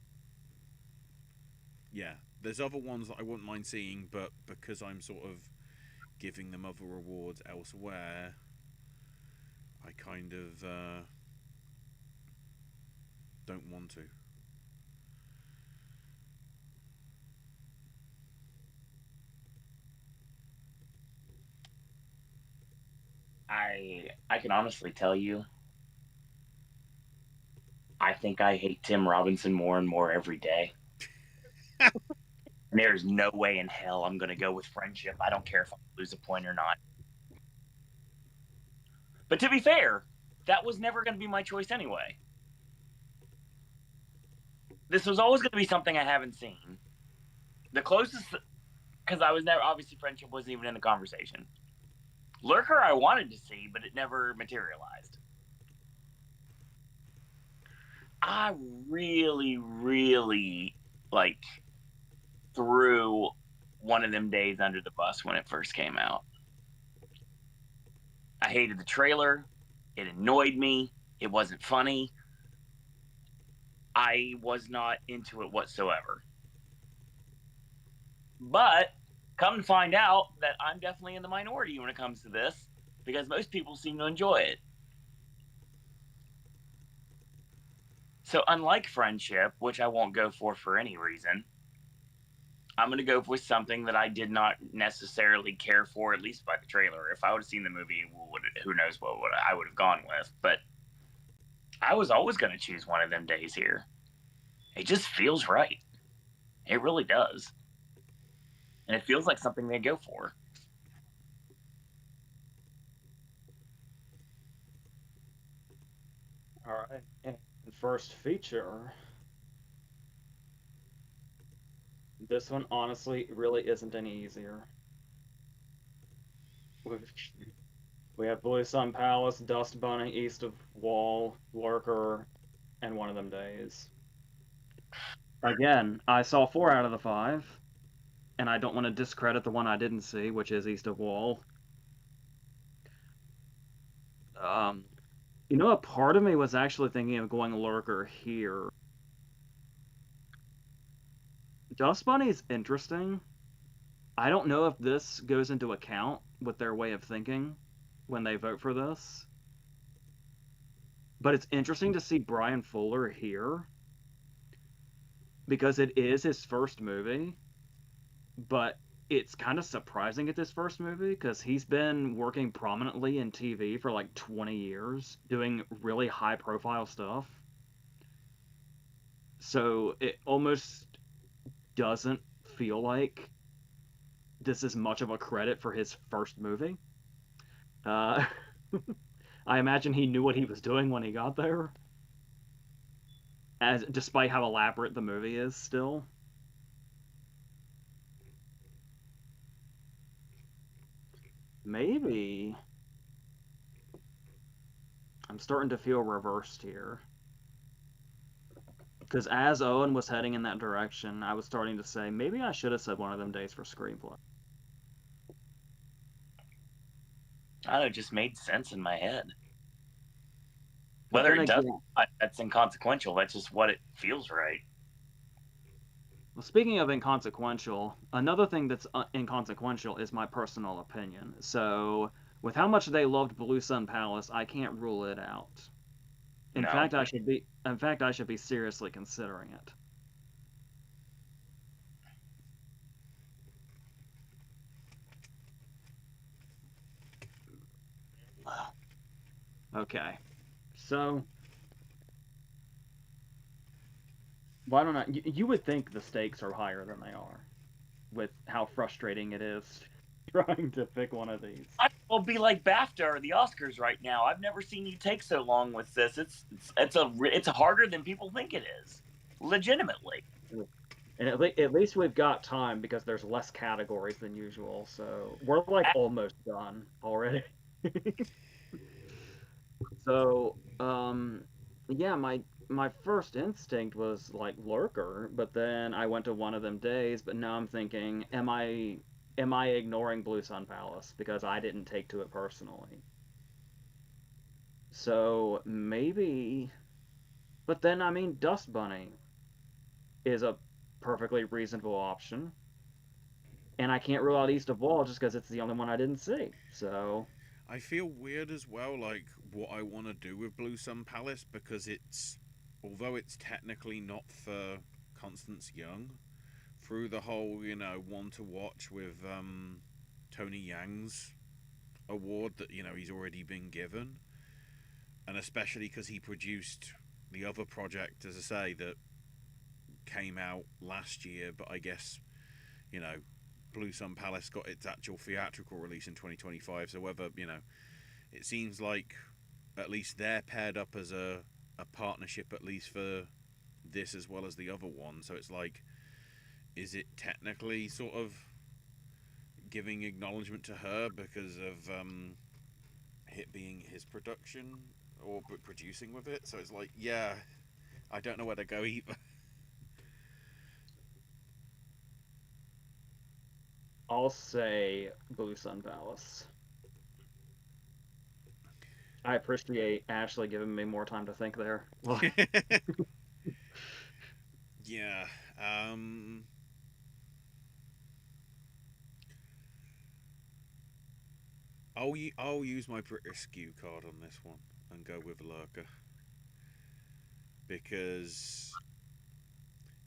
yeah, there's other ones that I wouldn't mind seeing, but because I'm sort of giving them other rewards elsewhere, I kind of don't want to. I can honestly tell you, I think I hate Tim Robinson more and more every day. And there's no way in hell I'm going to go with friendship. I don't care if I lose a point or not. But to be fair, that was never going to be my choice anyway. This was always going to be something I haven't seen. The closest, because I was never, obviously, friendship wasn't even in the conversation. Lurker, I wanted to see, but it never materialized. I really, really like threw one of them days under the bus when it first came out. I hated the trailer. It annoyed me. It wasn't funny. I was not into it whatsoever. But come to find out that I'm definitely in the minority when it comes to this because most people seem to enjoy it. So, unlike friendship, which I won't go for any reason, I'm going to go with something that I did not necessarily care for, at least by the trailer. If I would have seen the movie, who knows what I would have gone with. But I was always going to choose one of them days here. It just feels right. It really does. And it feels like something they go for. All right. And first feature. This one honestly really isn't any easier. We've, we have Blue Sun Palace, Dust Bunny, East of Wall, Lurker, and One of Them Days. Again, I saw 4 out of the 5, and I don't want to discredit the one I didn't see, which is East of Wall. Um, a part of me was actually thinking of going Lurker here. Dust Bunny is interesting. I don't know if this goes into account with their way of thinking when they vote for this, but it's interesting to see Brian Fuller here because it is his first movie, but it's kind of surprising at this first movie because he's been working prominently in TV for like 20 years, doing really high profile stuff. So it almost doesn't feel like this is much of a credit for his first movie. Uh, I imagine he knew what he was doing when he got there, as despite how elaborate the movie is still. Maybe I'm starting to feel reversed here. Because as Owen was heading in that direction, I was starting to say maybe I should have said One of Them Days for screenplay. I don't know, it just made sense in my head. But Whether then it does, again, that's inconsequential. That's just what it feels right. well, speaking of inconsequential, another thing that's inconsequential is my personal opinion. So, with how much they loved Blue Sun Palace, I can't rule it out. In No. fact, I should be. In fact, I should be seriously considering it. Okay, so why don't I? You would think the stakes are higher than they are, with how frustrating it is trying to pick one of these. I will be like BAFTA or the Oscars right now. I've never seen you take so long with this. It's harder than people think it is. Legitimately. And at least we've got time because there's less categories than usual, so we're like almost done already. So, yeah, my first instinct was like Lurker, but then I went to One of Them Days, but now I'm thinking, am I ignoring Blue Sun Palace because I didn't take to it personally? So maybe, but then I mean, Dust Bunny is a perfectly reasonable option, and I can't rule out East of Wall just because it's the only one I didn't see. So I feel weird as well, like what I want to do with Blue Sun Palace because it's although it's technically not for Constance Young, through the whole, one to watch with Tony Yang's award that, he's already been given, and especially because he produced the other project, as I say, that came out last year, but I guess, you know, Blue Sun Palace got its actual theatrical release in 2025. So whether, it seems like at least they're paired up as a partnership, at least for this as well as the other one. So it's like, is it technically sort of giving acknowledgement to her because of it being his production or producing with it? So it's like, yeah, I don't know where to go either. I'll say Blue Sun Palace. I appreciate Ashley giving me more time to think there. Yeah. I'll use my British skew card on this one and go with Lurker because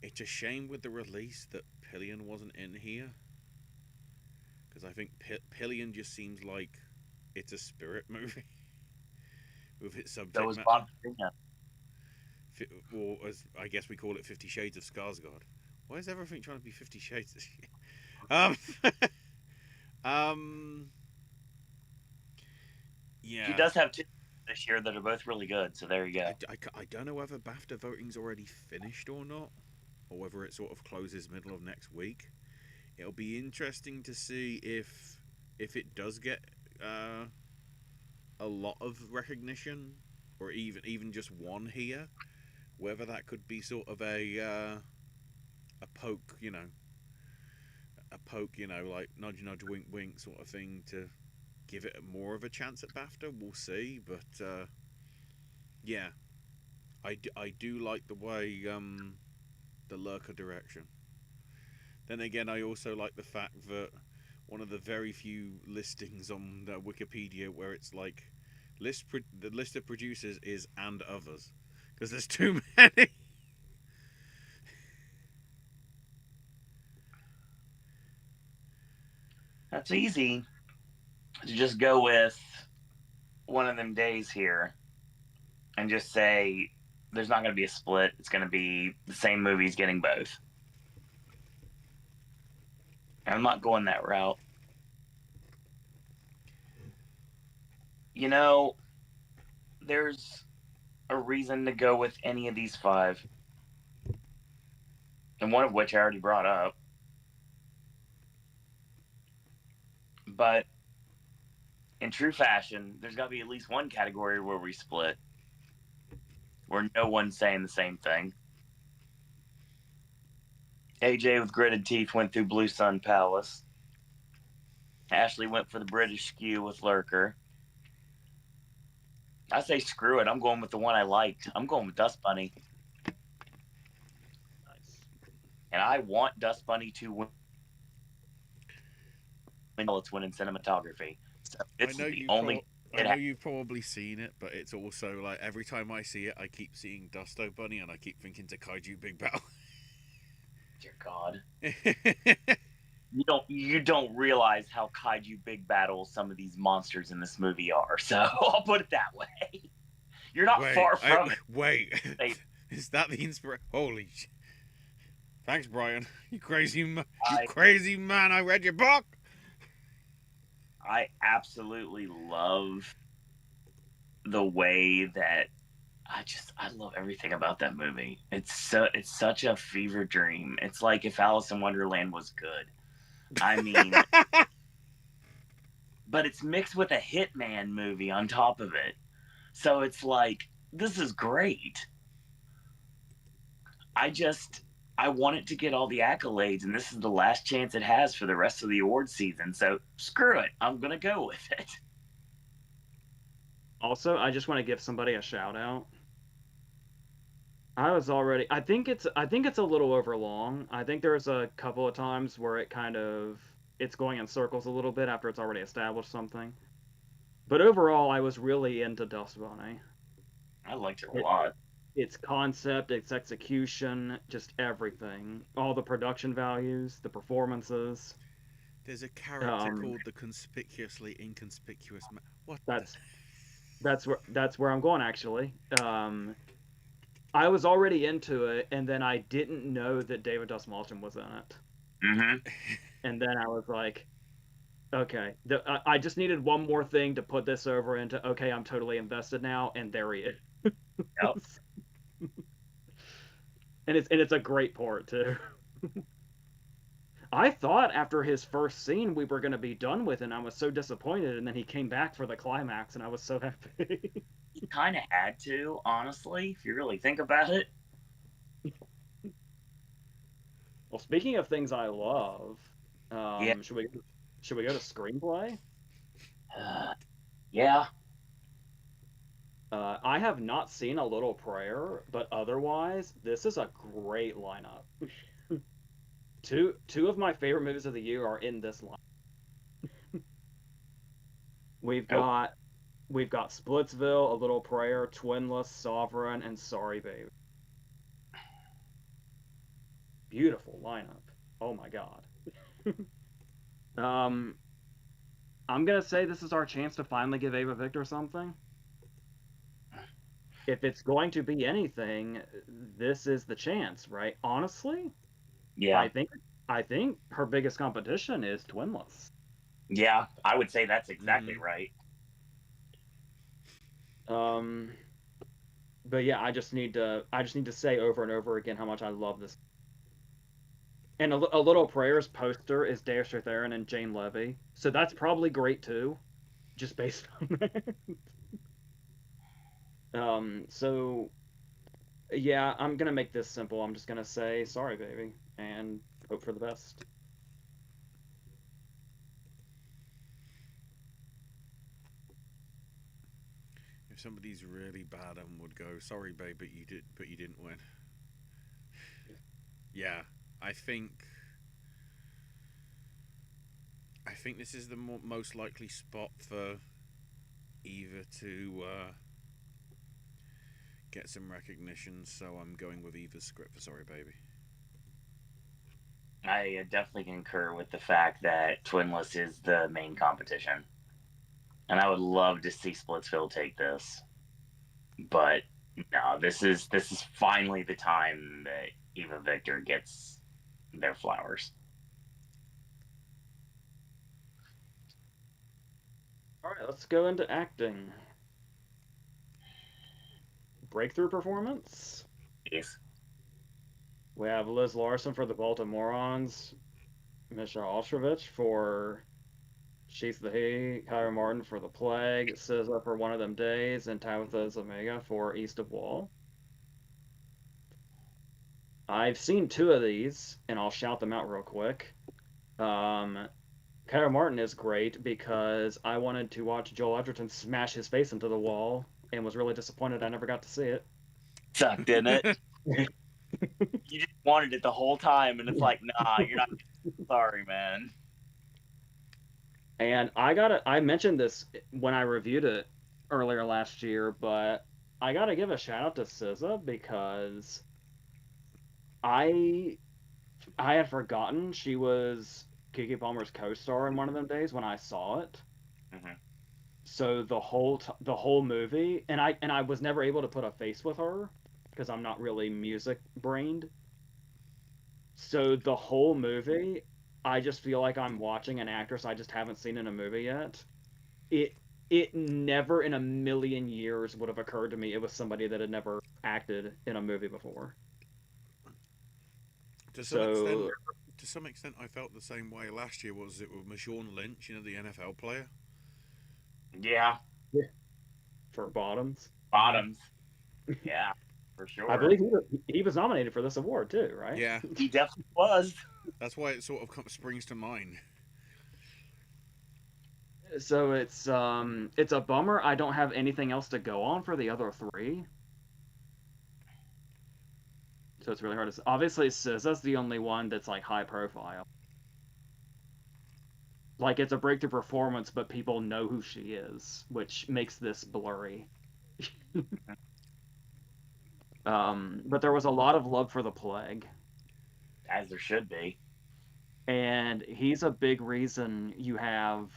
it's a shame with the release that Pillion wasn't in here because I think Pillion just seems like it's a spirit movie with its So subject was matter. Bob Saget. Or as I guess we call it, 50 Shades of Skarsgård. Why is everything trying to be 50 Shades this year? Um, um, He yeah. does have two this year that are both really good. So there you go. I don't know whether BAFTA voting's already finished or not, or whether it sort of closes middle of next week. It'll be interesting to see if it does get uh, a lot of recognition, or even just one here. Whether that could be sort of a poke, like nudge, nudge, wink, wink sort of thing to give it more of a chance at BAFTA. We'll see, but yeah, I do like the way the Lurker direction. Then again, I also like the fact that one of the very few listings on Wikipedia where it's like the list of producers is and others because there's too many. That's easy to just go with one of them days here and just say there's not going to be a split. It's going to be the same movies getting both. And I'm not going that route. You know, there's a reason to go with any of these five, and one of which I already brought up. But in true fashion, there's got to be at least one category where we split, where no one's saying the same thing. AJ with gritted teeth went through Blue Sun Palace. Ashley went for the British skew with Lurker. I say screw it. I'm going with the one I liked. I'm going with Dust Bunny. Nice. And I want Dust Bunny to win. It's winning cinematography. So I this know is the you only. I know you've probably seen it, but it's also like every time I see it, I keep seeing Dusto Bunny, and I keep thinking to Kaiju Big Battle. Dear God, you don't realize how kaiju big battle some of these monsters in this movie are. So I'll put it that way. You're not far from it. Wait. Is that the inspiration? Holy thanks, Brian. You crazy man. I read your book. I absolutely love the way that I love everything about that movie. It's such a fever dream. It's like if Alice in Wonderland was good. I mean, but it's mixed with a Hitman movie on top of it. So it's like this is great. I want it to get all the accolades, and this is the last chance it has for the rest of the award season. So screw it. I'm gonna go with it. Also, I just want to give somebody a shout out. I think it's a little over long. I think there's a couple of times where it's going in circles a little bit after it's already established something. But overall, I was really into Dust Bunny. I liked it a It, lot. its concept, its execution, just everything, all the production values, the performances. There's a character Um, called the conspicuously inconspicuous man. What the? that's that's where I'm going actually. I was already into it, and then I didn't know that David Dastmalchian was in it, Mm-hmm. and then I was like, okay, I just needed one more thing to put this over into okay, I'm totally invested now, and there he is. Yep. And it's a great port too. I thought after his first scene we were going to be done with, and I was so disappointed. And then he came back for the climax, and I was so happy. You kind of had to, honestly, if you really think about it. Well, speaking of things I love, Yeah. should we go to screenplay? Yeah. I have not seen A Little Prayer, but otherwise, this is a great lineup. Two of my favorite movies of the year are in this line. We've Nope. got we've got Splitsville, A Little Prayer, Twinless, Sovereign, and Sorry Baby. Beautiful lineup. Oh my god. um, I'm gonna say this is our chance to finally give Ava Victor something. If it's going to be anything, this is the chance, right? Honestly, Yeah. I think I think her biggest competition is Twinless. Yeah. I would say that's exactly Mm. right. Um, but yeah, I just need to say over and over again how much I love this. And a Little Prayers poster is Dare Theron and Jane Levy, so that's probably great too, just based on that. So yeah, I'm gonna make this simple. I'm just gonna say sorry, baby, and hope for the best. If somebody's really bad and would go, sorry, babe, but you didn't win. Yeah, I think I think this is the most likely spot for Eva to get some recognition. So I'm going with Eva's script for Sorry Baby. I definitely concur with the fact that Twinless is the main competition. And I would love to see Splitsville take this. But no, this is finally the time that Eva Victor gets their flowers. All right, let's go into acting. Breakthrough performance. Yes. We have Liz Larson for The Baltimoreans, Michelle Ostrovich for She's the He, Kyra Martin for The Plague, SZA for One of Them Days, and Tabitha Zuniga for East of Wall. I've seen two of these, and I'll shout them out real quick. Um, Kyra Martin is great because I wanted to watch Joel Edgerton smash his face into the wall and was really disappointed I never got to see it. Sucked in it. You just wanted it the whole time, and it's like, nah, you're not. Sorry, man. And I mentioned this when I reviewed it earlier last year, but I gotta give a shout out to SZA because I I had forgotten she was Keke Palmer's co-star in One of Them Days when I saw it. Mm-hmm. So the whole movie, and I was never able to put a face with her because I'm not really music brained. So the whole movie, I just feel like I'm watching an actress I just haven't seen in a movie yet. It it never in a million years would have occurred to me it was somebody that had never acted in a movie before. To some extent, So I felt the same way last year. Was it with Marshawn Lynch, the NFL player? Yeah, yeah, for Bottoms, Mm. bottoms. Yeah, for I sure. believe he was nominated for this award too, right? Yeah, He definitely was. that's why it sort of springs to mind. So it's a bummer I don't have anything else to go on for the other three. So it's really hard to. Obviously, SZA's the only one that's like high profile. Like it's a breakthrough performance, but people know who she is, which makes this blurry. But there was a lot of love for the plague, As there should be. and he's a big reason you have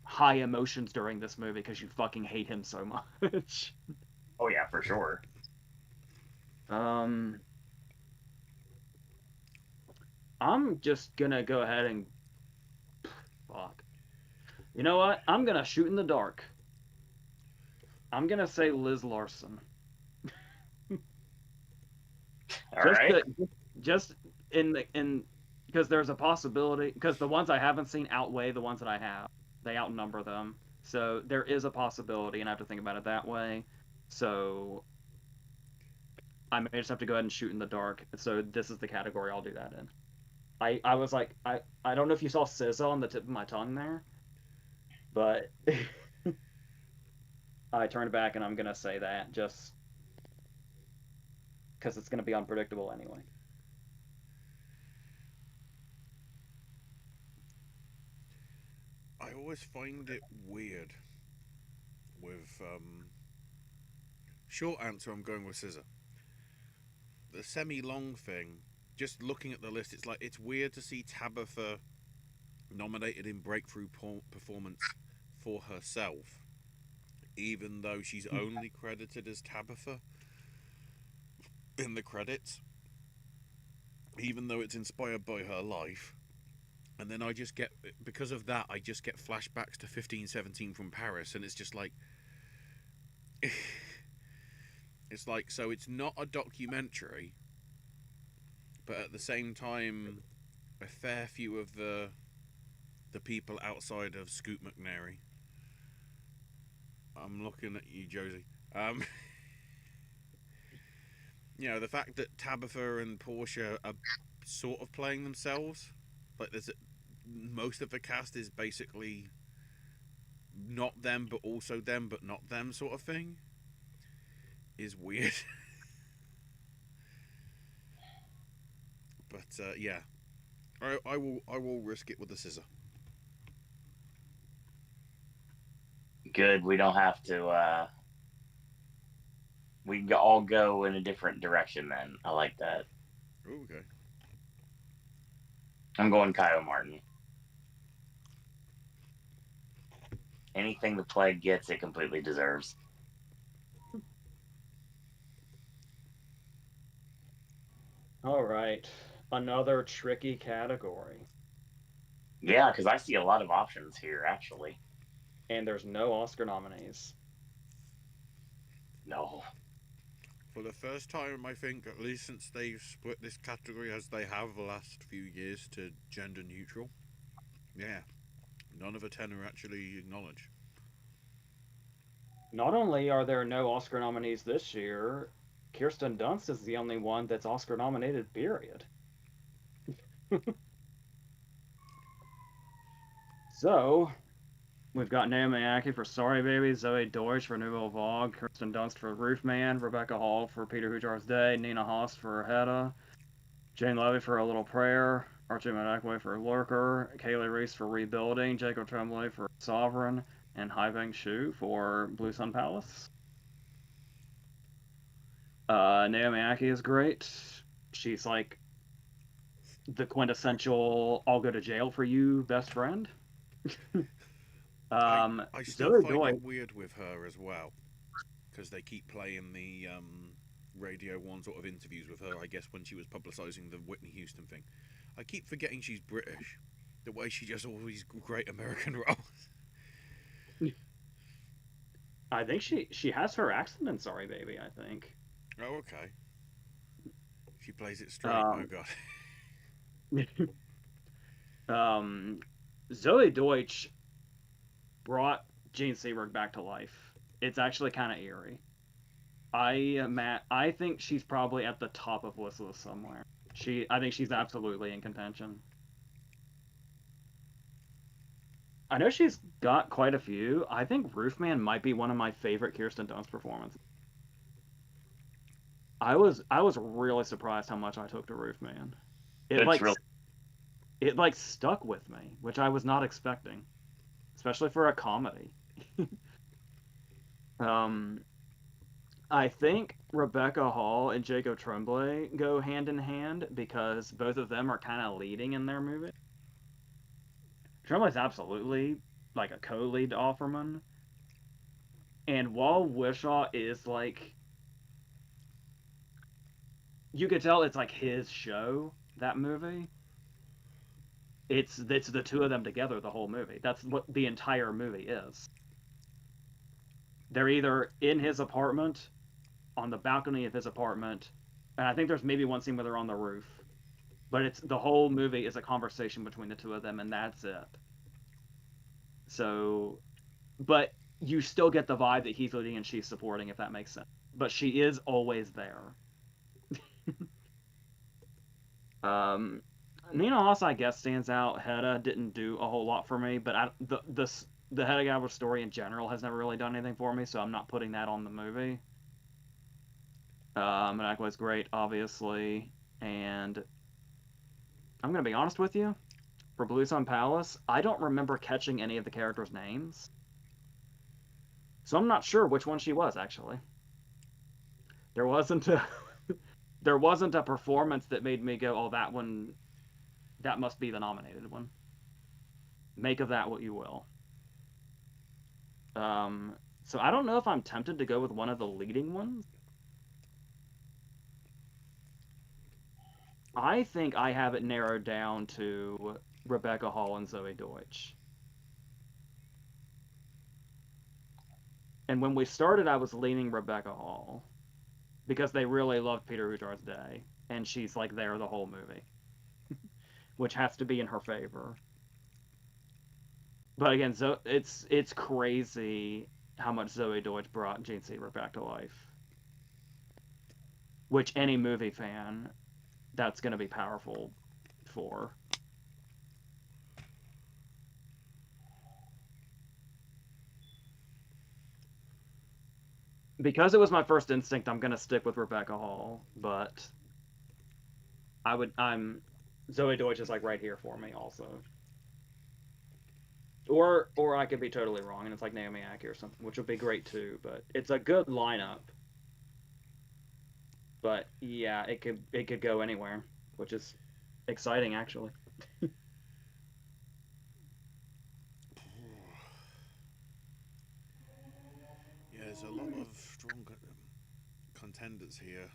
high emotions during this movie because you fucking hate him so much. Oh yeah, for sure. um, I'm just gonna go ahead and fuck. You know what? I'm gonna shoot in the dark. I'm gonna say Liz Larson. All Just right. to, just in because there's a possibility because the ones I haven't seen outweigh the ones that I have. They outnumber them. So there is a possibility, and I have to think about it that way. So I may just have to go ahead and shoot in the dark. So this is the category I'll do that in. I was like I don't know if you saw SZA on the tip of my tongue there, but I turned back and I'm gonna say that just because it's gonna be unpredictable anyway. I always find it weird with short answer. I'm going with Scissor. The semi-long thing. Just looking at the list, it's like it's weird to see Tabitha nominated in breakthrough performance for herself, even though she's only credited as Tabitha in the credits, even though it's inspired by her life. And then I just get, because of that, I just get flashbacks to 1517 from Paris, and it's just like, it's like, so it's not a documentary, but at the same time, a fair few of the people outside of Scoot McNairy. I'm looking at you, Josie. The fact that Tabitha and Portia are sort of playing themselves, like most of the cast is basically not them, but also them, but not them, sort of thing, is weird. But yeah, I will risk it with the scissor. Good. We don't have to. We can all go in a different direction then. I like that. Ooh, okay. I'm going Kyle Martin. Anything the plague gets, it completely deserves. All right, another tricky category, Yeah, because I see a lot of options here, actually. and there's no Oscar nominees. No. For the first time, I think, at least since they've split this category as they have the last few years to gender neutral, yeah, none of the 10 are actually acknowledged. Not only are there no Oscar nominees this year, Kirsten Dunst is the only one that's Oscar nominated, period. So, we've got Naomi Ackie for Sorry Baby, Zoe Deutsch for Nouvelle Vague, Kirsten Dunst for Roofman, Rebecca Hall for Peter Hujar's Day, Nina Hoss for Hedda, Jane Levy for A Little Prayer, Archie Madakwe for Lurker, Kaylee Reese for Rebuilding, Jacob Tremblay for Sovereign, and Haibang Shu for Blue Sun Palace. Naomi Ackie is great. She's like the quintessential "I'll go to jail for you" best friend. I still Zoe find Deutsch. it weird with her as well, because they keep playing the Radio 1 sort of interviews with her, I guess, when she was publicising the Whitney Houston thing. I keep forgetting she's British. The way she does all these great American roles. I think she has her accent in Sorry Baby. I think. Oh, okay. She plays it straight. Oh Um, god. um, Zoe Deutsch brought Gene Seberg back to life. It's actually kind of eerie. I think she's probably at the top of this list somewhere. I think she's absolutely in contention. I know she's got quite a few. I think Roofman might be one of my favorite Kirsten Dunst performances. I was really surprised how much I took to Roofman. It It's like really. it like stuck with me, which I was not expecting, especially for a comedy. um, I think Rebecca Hall and Jacob Tremblay go hand in hand because both of them are kind of leading in their movie. Tremblay's absolutely like a co-lead to Offerman, and while Wishaw is like, you could tell it's like his show. That movie, it's the two of them together the whole movie. That's what the entire movie is. They're either in his apartment, on the balcony of his apartment, and I think there's maybe one scene where they're on the roof. But it's the whole movie is a conversation between the two of them, and that's it. So, but you still get the vibe that he's leading and she's supporting, if that makes sense. But she is always there. um, Nina Hoss, I guess, stands out. Hedda didn't do a whole lot for me, but the Hedda Gabler story in general has never really done anything for me, so I'm not putting that on the movie. And was great, obviously, and I'm gonna be honest with you. For Blue Sun Palace, I don't remember catching any of the characters' names. So I'm not sure which one she was, actually. There wasn't a there wasn't a performance that made me go, "Oh, that one, that must be the nominated one." Make of that what you will. So I don't know if I'm tempted to go with one of the leading ones. I think I have it narrowed down to Rebecca Hall and Zoe Deutsch. And when we started, I was leaning Rebecca Hall because they really loved Peter Hujar's Day, and she's like there the whole movie, which has to be in her favor. But again, it's crazy how much Zoe Deutsch brought Gene Seaver back to life. Which any movie fan, that's going to be powerful for. Because it was my first instinct, I'm going to stick with Rebecca Hall, but I'm Zoe Deutsch is like right here for me also. Or I could be totally wrong and it's like Naomi Ackie or something, which would be great too, but it's a good lineup. But yeah, it could go anywhere, which is exciting actually. Yeah, there's a lot of strong contenders here.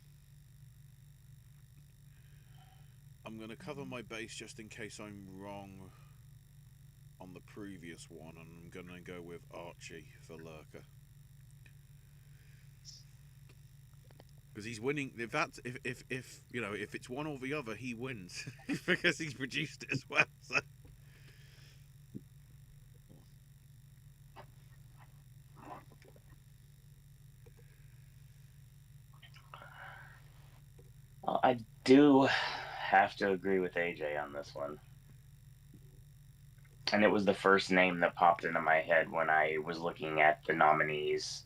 I'm going to cover my base just in case I'm wrong on the previous one, and I'm going to go with Archie for Lurker. Because he's winning. If that's if you know if it's one or the other, he wins because he's produced it as well. So. I do have to agree with AJ on this one. And it was the first name that popped into my head when I was looking at the nominees.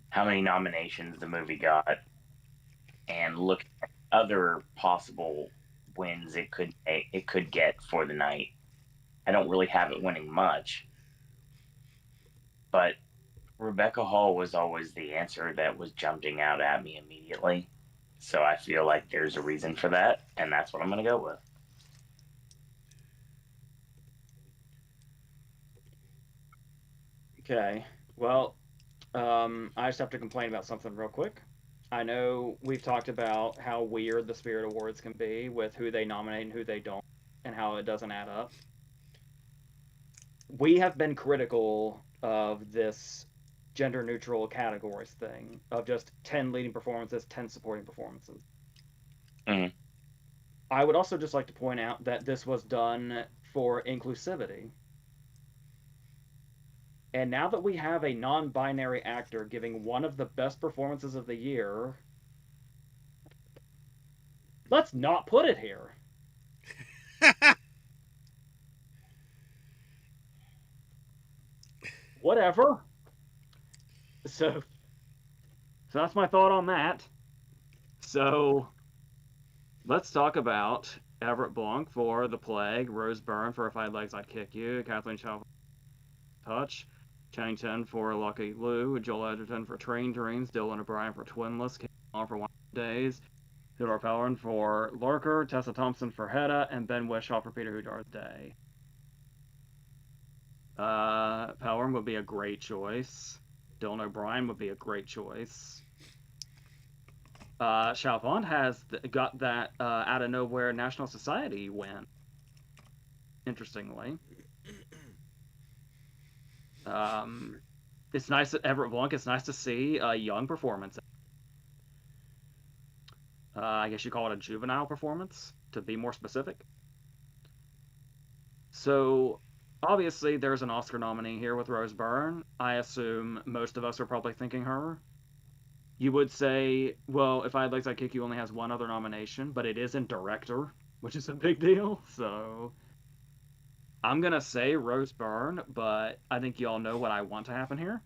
How many nominations the movie got, and look at other possible wins it could get for the night. I don't really have it winning much, but Rebecca Hall was always the answer that was jumping out at me immediately. So I feel like there's a reason for that, and that's what I'm going to go with. Okay. Well, I just have to complain about something real quick. I know we've talked about how weird the Spirit Awards can be with who they nominate and who they don't, and how it doesn't add up. We have been critical of this gender neutral categories thing of just 10 leading performances, 10 supporting performances. Mm-hmm. I would also just like to point out that this was done for inclusivity. And now that we have a non binary actor giving one of the best performances of the year, let's not put it here. Whatever. So that's my thought on that. So let's talk about Everett Blanc for The Plague, Rose Byrne for If I Had Legs I'd Kick You, Kathleen Shaw Touch, Channing Chen for Lucky Lou, Joel Edgerton for Train Dreams, Dylan O'Brien for Twinless, Kate on for One Days, Theodore Pellerin for Lurker, Tessa Thompson for Hedda, and Ben Whishaw for Peter Who Day. Pellerin would be a great choice. Dylan O'Brien would be a great choice. Chalfont has got that out of nowhere National Society win. Interestingly, it's nice that Everett Blanc. It's nice to see a young performance. I guess you call it a juvenile performance, to be more specific. So obviously, there's an Oscar nominee here with Rose Byrne. I assume most of us are probably thinking her. You would say, well, If I Had Legs, I'd Kick You only has one other nomination, but it is in director, which is a big deal. So I'm going to say Rose Byrne, but I think you all know what I want to happen here.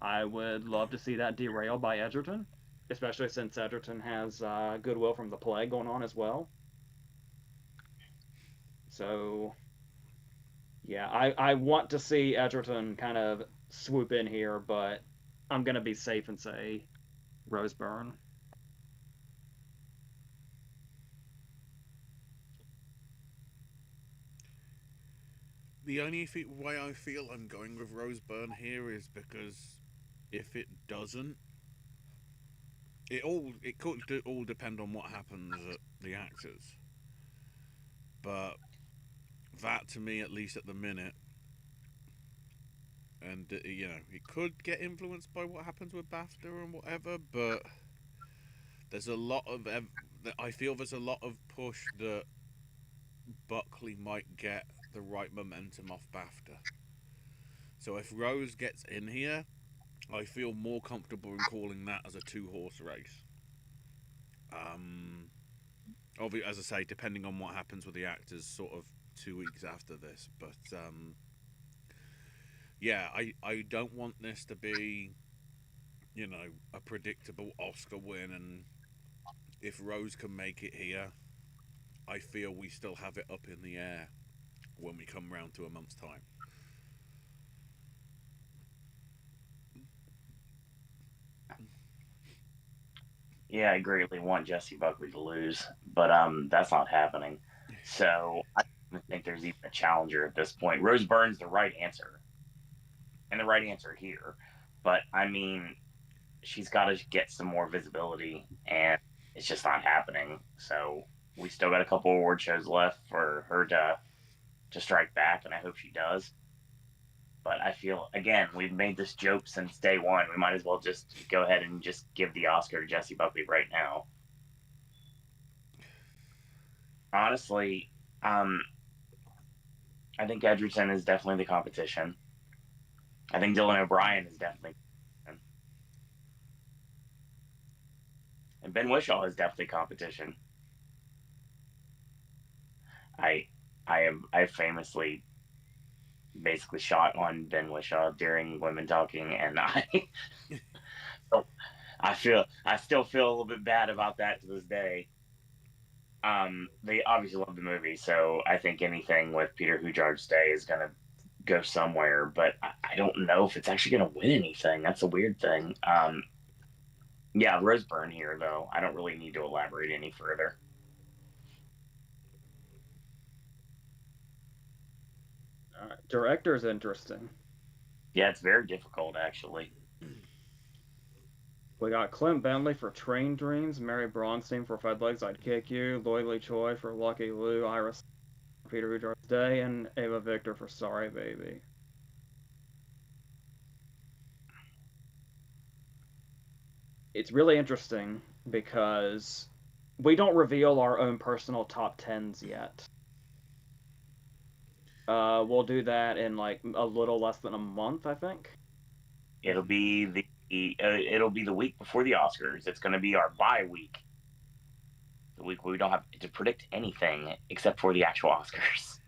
I would love to see that derailed by Edgerton, especially since Edgerton has Goodwill from the Plague going on as well. So, yeah, I want to see Edgerton kind of swoop in here, but I'm going to be safe and say Rose Byrne. The only way I feel I'm going with Rose Byrne here is because if it doesn't, it could all depend on what happens at the actors. But that, to me, at least at the minute, and it could get influenced by what happens with BAFTA and whatever. But there's a lot of I feel there's a lot of push that Buckley might get the right momentum off BAFTA. So if Rose gets in here, I feel more comfortable in calling that as a two-horse race. Obviously, as I say, depending on what happens with the actors, sort of 2 weeks after this. But yeah, I don't want this to be, a predictable Oscar win. And if Rose can make it here, I feel we still have it up in the air when we come round to a month's time. Yeah, I greatly want Jesse Buckley to lose, but that's not happening. So I don't think there's even a challenger at this point. Rose Byrne's the right answer, and the right answer here. But I mean, she's got to get some more visibility, and it's just not happening. So we still got a couple award shows left for her to strike back, and I hope she does. But I feel, again, we've made this joke since day one. We might as well just go ahead and just give the Oscar to Jesse Buckley right now. Honestly, um, I think Edgerton is definitely the competition. I think Dylan O'Brien is definitely, and Ben Whishaw is definitely competition. I I famously basically shot on Ben Whishaw during Women Talking, and I still feel a little bit bad about that to this day. They obviously love the movie, so I think anything with Peter Hujar's Day is gonna go somewhere, but I don't know if it's actually gonna win anything. That's a weird thing. Yeah, Rose Byrne here though. I don't really need to elaborate any further. Director is interesting. Yeah, it's very difficult actually. We got Clint Bentley for Train Dreams, Mary Bronstein for Fed Legs, I'd Kick You, Lloyd Lee Choi for Lucky Lou, Iris for Peter Who Day, and Ava Victor for Sorry Baby. It's really interesting because we don't reveal our own personal top tens yet. We'll do that in like a little less than a month, I think. It'll be the week before the Oscars. It's going to be our bye week, the week where we don't have to predict anything except for the actual Oscars.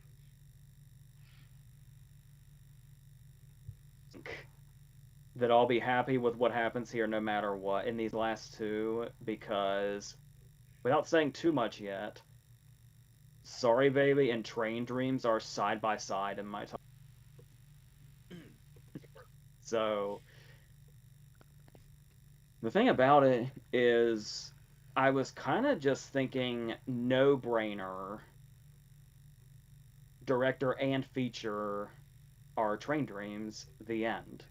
That I'll be happy with what happens here no matter what in these last two, because without saying too much yet, Sorry Baby and Train Dreams are side by side in my top. So the thing about it is, I was kind of just thinking no brainer, director and feature are Train Dreams, the end.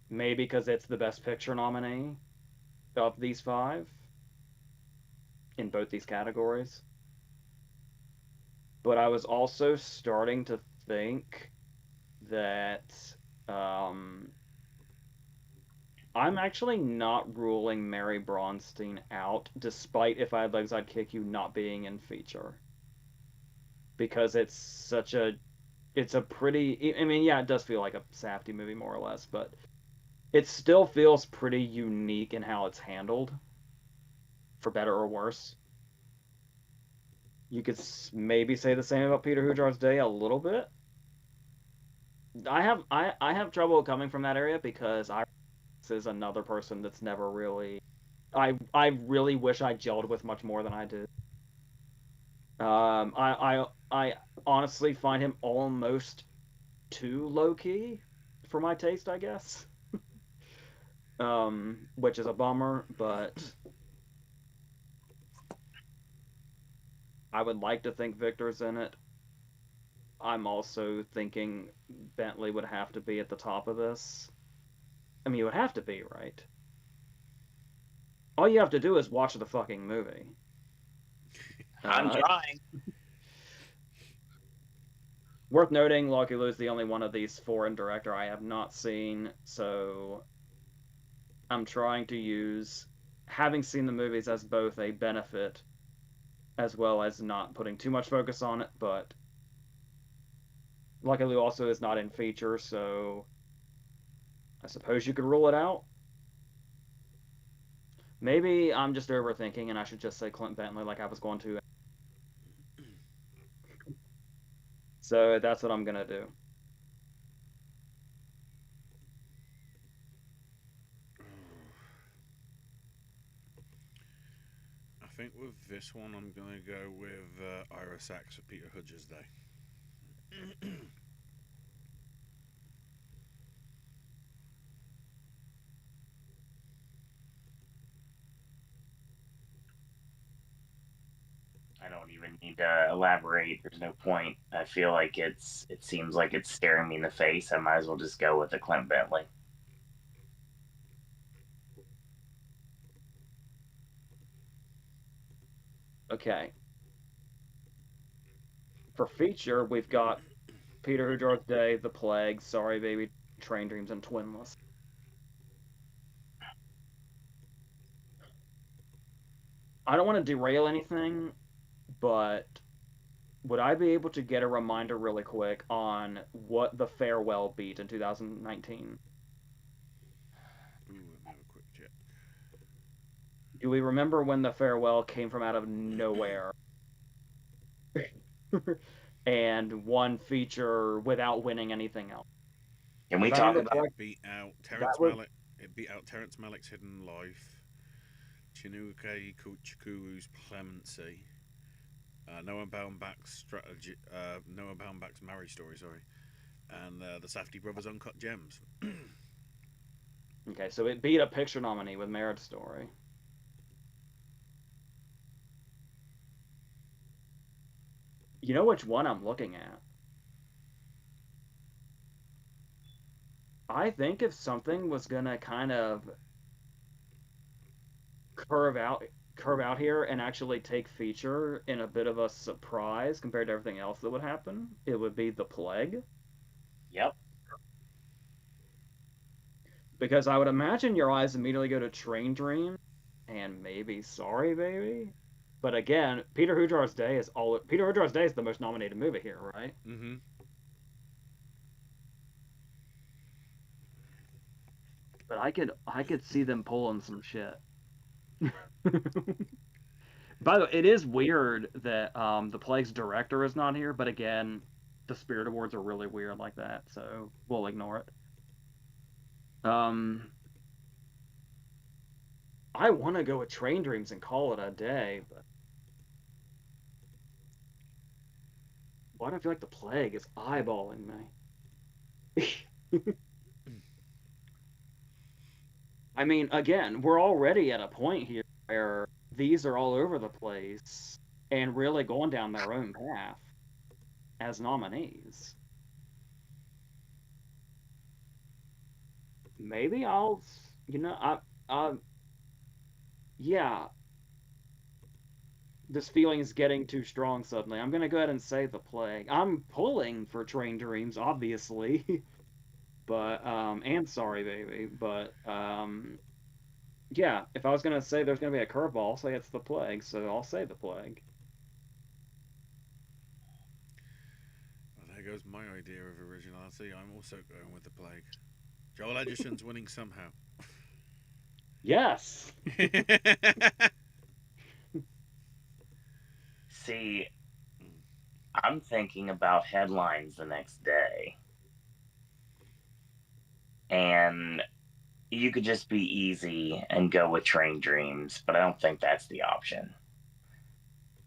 Maybe because it's the Best Picture nominee of these five in both these categories. But I was also starting to think that um, I'm actually not ruling Mary Bronstein out, despite If I Had Legs, I'd Kick You not being in feature. Because it's a pretty, I mean, yeah, it does feel like a Safdie movie more or less, but it still feels pretty unique in how it's handled, for better or worse. You could maybe say the same about Peter Hujar's Day a little bit. I have trouble coming from that area because I is another person that's never really I really wish I gelled with much more than I did. I honestly find him almost too low key for my taste, I guess. Which is a bummer, but I would like to think Victor's in it. I'm also thinking Bentley would have to be at the top of this. I mean, you would have to be, right? All you have to do is watch the fucking movie. I'm trying. Worth noting, Lucky Lou's the only one of these foreign director I have not seen, so I'm trying to use having seen the movies as both a benefit as well as not putting too much focus on it, but Lucky Lou also is not in feature, so I suppose you could rule it out. Maybe I'm just overthinking and I should just say Clint Bentley like I was going to. So that's what I'm gonna do. I think with this one, I'm gonna go with Ira Sachs for Peter Hudger's Day. I don't even need to elaborate. There's no point. I feel like it seems like it's staring me in the face. I might as well just go with the Clint Bentley. Okay. For feature, we've got Peter Hujar's Day, The Plague, Sorry Baby, Train Dreams, and Twinless. I don't want to derail anything, but would I be able to get a reminder really quick on what The Farewell beat in 2019? Ooh, let me have a quick check. Do we remember when The Farewell came from out of nowhere and won feature without winning anything else? Can we If I talk remember about? correct, It beat out that Terrence was Malick. It beat out Terrence Malick's Hidden Life, Chinuke Chikuru's Clemency, Noah Baumbach's Strategy, Noah Baumbach's Marriage Story, sorry, and the Safdie Brothers' Uncut Gems. okay. So it beat a picture nominee with Marriage Story. You know which one I'm looking at? I think if something was gonna kind of curve out curve out here and actually take feature in a bit of a surprise compared to everything else that would happen, it would be The Plague. Yep. Because I would imagine your eyes immediately go to Train Dream and maybe Sorry Baby. But again, Peter Hujar's Day is the most nominated movie here, right? Mm-hmm. But I could see them pulling some shit. By the way, it is weird that the Plague's director is not here, but again, the Spirit Awards are really weird like that, so we'll ignore it. I want to go with Train Dreams and call it a day, but why do I feel like the Plague is eyeballing me? I mean, again, we're already at a point here where these are all over the place and really going down their own path as nominees. Maybe I'll, you know, yeah, this feeling is getting too strong suddenly. I'm gonna go ahead and say the plague. I'm pulling for Train Dreams, obviously, but and Sorry Baby, but yeah. If I was gonna say there's gonna be a curveball, I'll say it's the plague. So I'll say the plague. Well, there goes my idea of originality. I'm also going with the plague. Joel Edgerson's winning somehow. Yes. See, I'm thinking about headlines the next day. And you could just be easy and go with Train Dreams, but I don't think that's the option.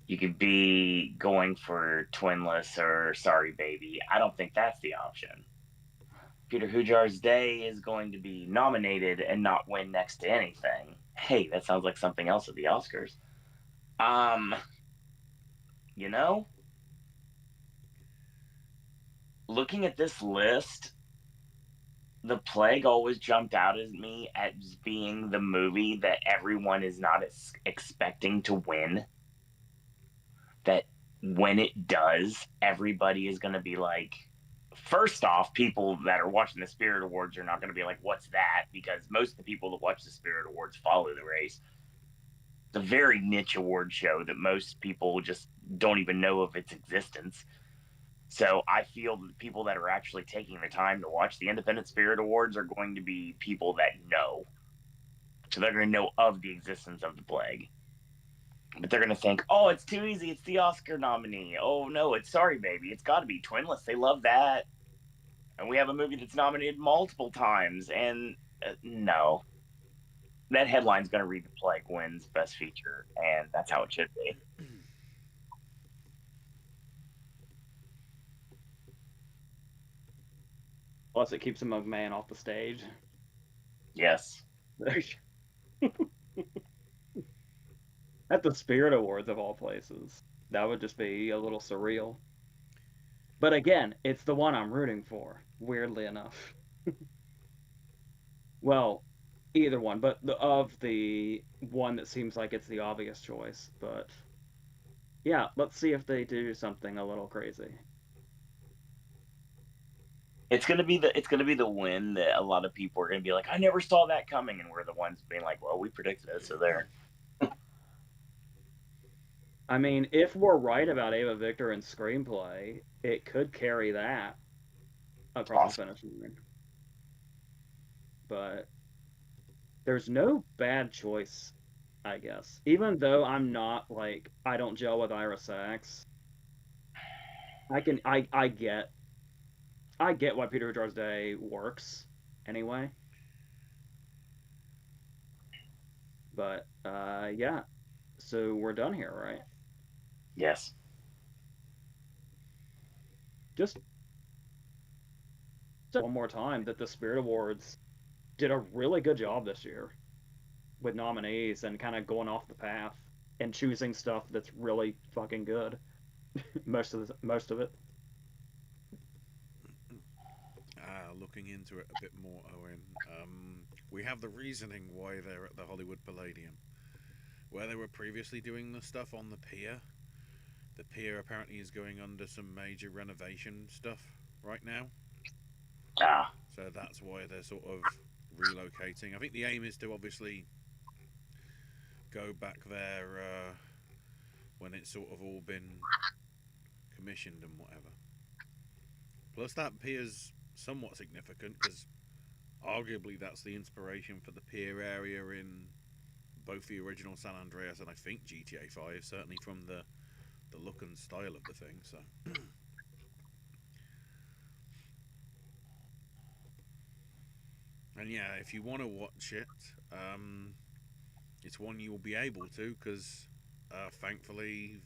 You could be going for Twinless or Sorry Baby. I don't think that's the option. Peter Hujar's Day is going to be nominated and not win next to anything. Hey, that sounds like something else at the Oscars. Um, you know, looking at this list, The Plague always jumped out at me as being the movie that everyone is not expecting to win. That when it does, everybody is going to be like, first off, people that are watching the Spirit Awards are not going to be like, what's that? Because most of the people that watch the Spirit Awards follow the race. It's a very niche award show that most people just don't even know of its existence. So I feel that the people that are actually taking the time to watch the Independent Spirit Awards are going to be people that know. So they're going to know of the existence of the plague. But they're going to think, oh, it's too easy. It's the Oscar nominee. Oh, no, it's Sorry Baby. It's got to be Twinless. They love that. And we have a movie that's nominated multiple times. And no, that headline's going to read The Plague wins Best Feature. And that's how it should be. Plus, it keeps a man off the stage. Yes. At the Spirit Awards of all places. That would just be a little surreal. But again, it's the one I'm rooting for, weirdly enough. Well, either one, but of the one that seems like it's the obvious choice. But yeah, let's see if they do something a little crazy. It's gonna be the win that a lot of people are gonna be like, I never saw that coming, and we're the ones being like, well, we predicted it, so there. I mean, if we're right about Ava Victor and screenplay, it could carry that across the Awesome. finish line. But there's no bad choice, I guess. Even though I'm not like I don't gel with Ira Sachs, I can I get why Peter Jaar's Day works anyway. But yeah, so we're done here, right? Yes. Just one more time that the Spirit Awards did a really good job this year with nominees and kind of going off the path and choosing stuff that's really fucking good. Most of it. Looking into it a bit more, Owen, we have the reasoning why they're at the Hollywood Palladium. Where they were previously doing the stuff on the pier apparently is going under some major renovation stuff right now. Ah. So that's why they're sort of relocating. I think the aim is to obviously go back there when it's sort of all been commissioned and whatever. Plus, that pier's somewhat significant because arguably that's the inspiration for the pier area in both the original San Andreas and I think GTA 5, certainly from the look and style of the thing. So, and yeah, if you want to watch it, it's one you will be able to because, thankfully,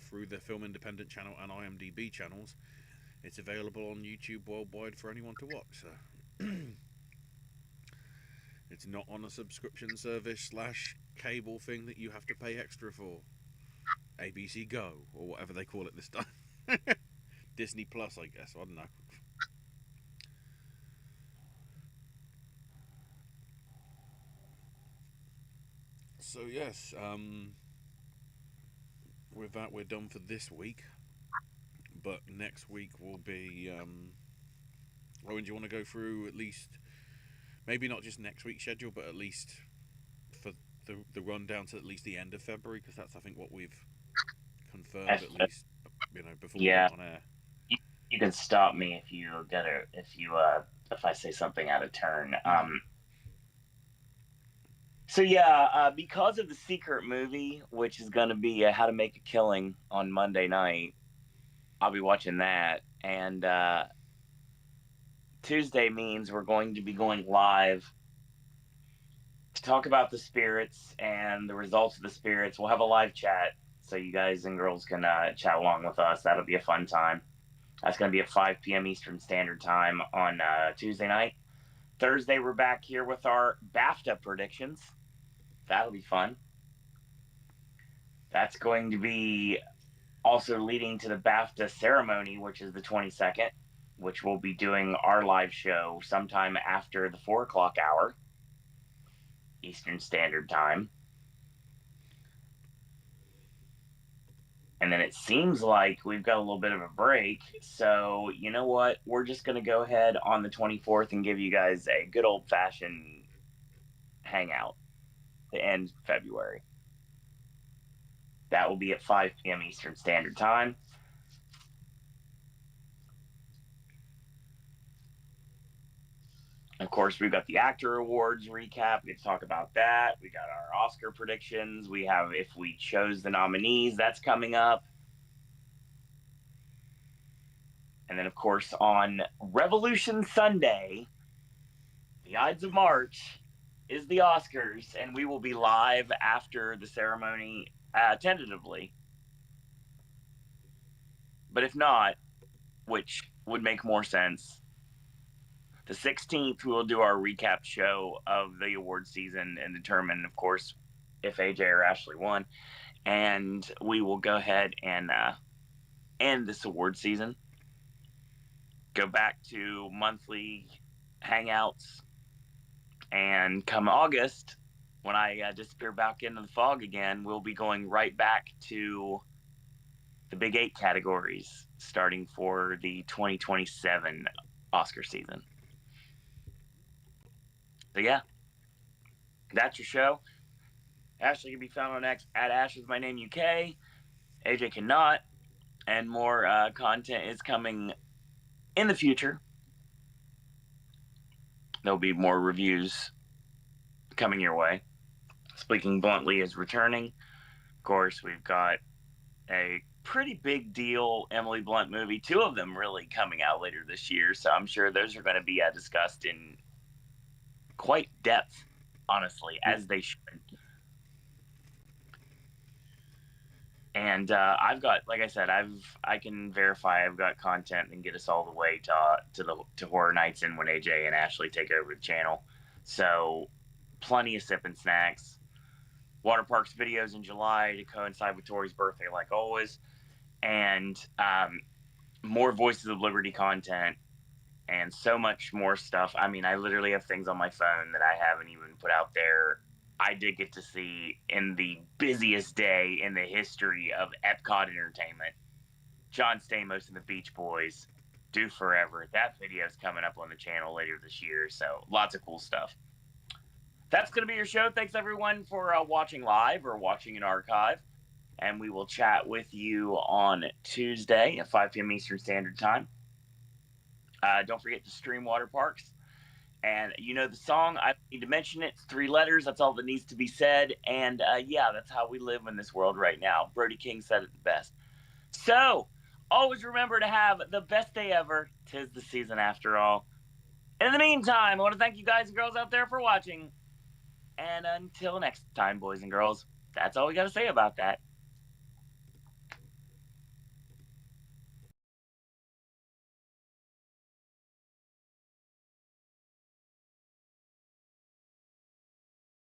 through the Film Independent channel and IMDb channels, it's available on YouTube worldwide for anyone to watch. So, It's not on a subscription service / cable thing that you have to pay extra for. ABC Go or whatever they call it this time. Disney Plus, I guess. I don't know. So yes, with that we're done for this week. But next week will be. Owen, do you want to go through at least, maybe not just next week's schedule, but at least for the rundown to at least the end of February, because that's I think what we've confirmed at least, before we Yeah, went on air. you can stop me if you if I say something out of turn. So yeah, because of the secret movie, which is going to be How to Make a Killing on Monday night, I'll be watching that, and Tuesday means we're going to be going live to talk about the spirits and the results of the spirits. We'll have a live chat, so you guys and girls can chat along with us. That'll be a fun time. That's going to be at 5 p.m. Eastern Standard Time on Tuesday night. Thursday, we're back here with our BAFTA predictions. That'll be fun. That's going to be also leading to the BAFTA ceremony, which is the 22nd, which we'll be doing our live show sometime after the 4 o'clock hour, Eastern Standard Time. And then it seems like we've got a little bit of a break. So, you know what? We're just going to go ahead on the 24th and give you guys a good old fashioned hangout to end February. That will be at 5 p.m. Eastern Standard Time. Of course, we've got the actor awards recap. We get to talk about that. We got our Oscar predictions. We have if we chose the nominees. That's coming up. And then, of course, on Revolution Sunday, the Ides of March, is the Oscars, and we will be live after the ceremony, tentatively. But if not, which would make more sense, the 16th, we will do our recap show of the award season and determine, of course, if AJ or Ashley won. And we will go ahead and end this award season. Go back to monthly hangouts. And come August, when I disappear back into the fog again, we'll be going right back to the Big 8 categories, starting for the 2027 Oscar season. So yeah, that's your show. Ashley can be found on X at Ash is my name UK. AJ cannot, and more content is coming in the future. There'll be more reviews coming your way. Speaking Bluntly is returning. Of course, we've got a pretty big deal Emily Blunt movie, 2 of them really coming out later this year. So I'm sure those are going to be discussed in quite depth, honestly, as they should. And I've got, like I said, I can verify I've got content and get us all the way to Horror Nights and when AJ and Ashley take over the channel. So plenty of sipping snacks. Water Parks videos in July to coincide with Tori's birthday, like always. And more Voices of Liberty content and so much more stuff. I mean, I literally have things on my phone that I haven't even put out there. I did get to see in the busiest day in the history of Epcot Entertainment, John Stamos and the Beach Boys do Forever. That video is coming up on the channel later this year, so lots of cool stuff. That's going to be your show. Thanks, everyone, for watching live or watching an archive. And we will chat with you on Tuesday at 5 p.m. Eastern Standard Time. Don't forget to stream Water Parks. And you know the song, I need to mention it. It's 3 letters. That's all that needs to be said. And yeah, that's how we live in this world right now. Brody King said it the best. So, always remember to have the best day ever. 'Tis the season after all. In the meantime, I want to thank you guys and girls out there for watching. And until next time, boys and girls, that's all we got to say about that.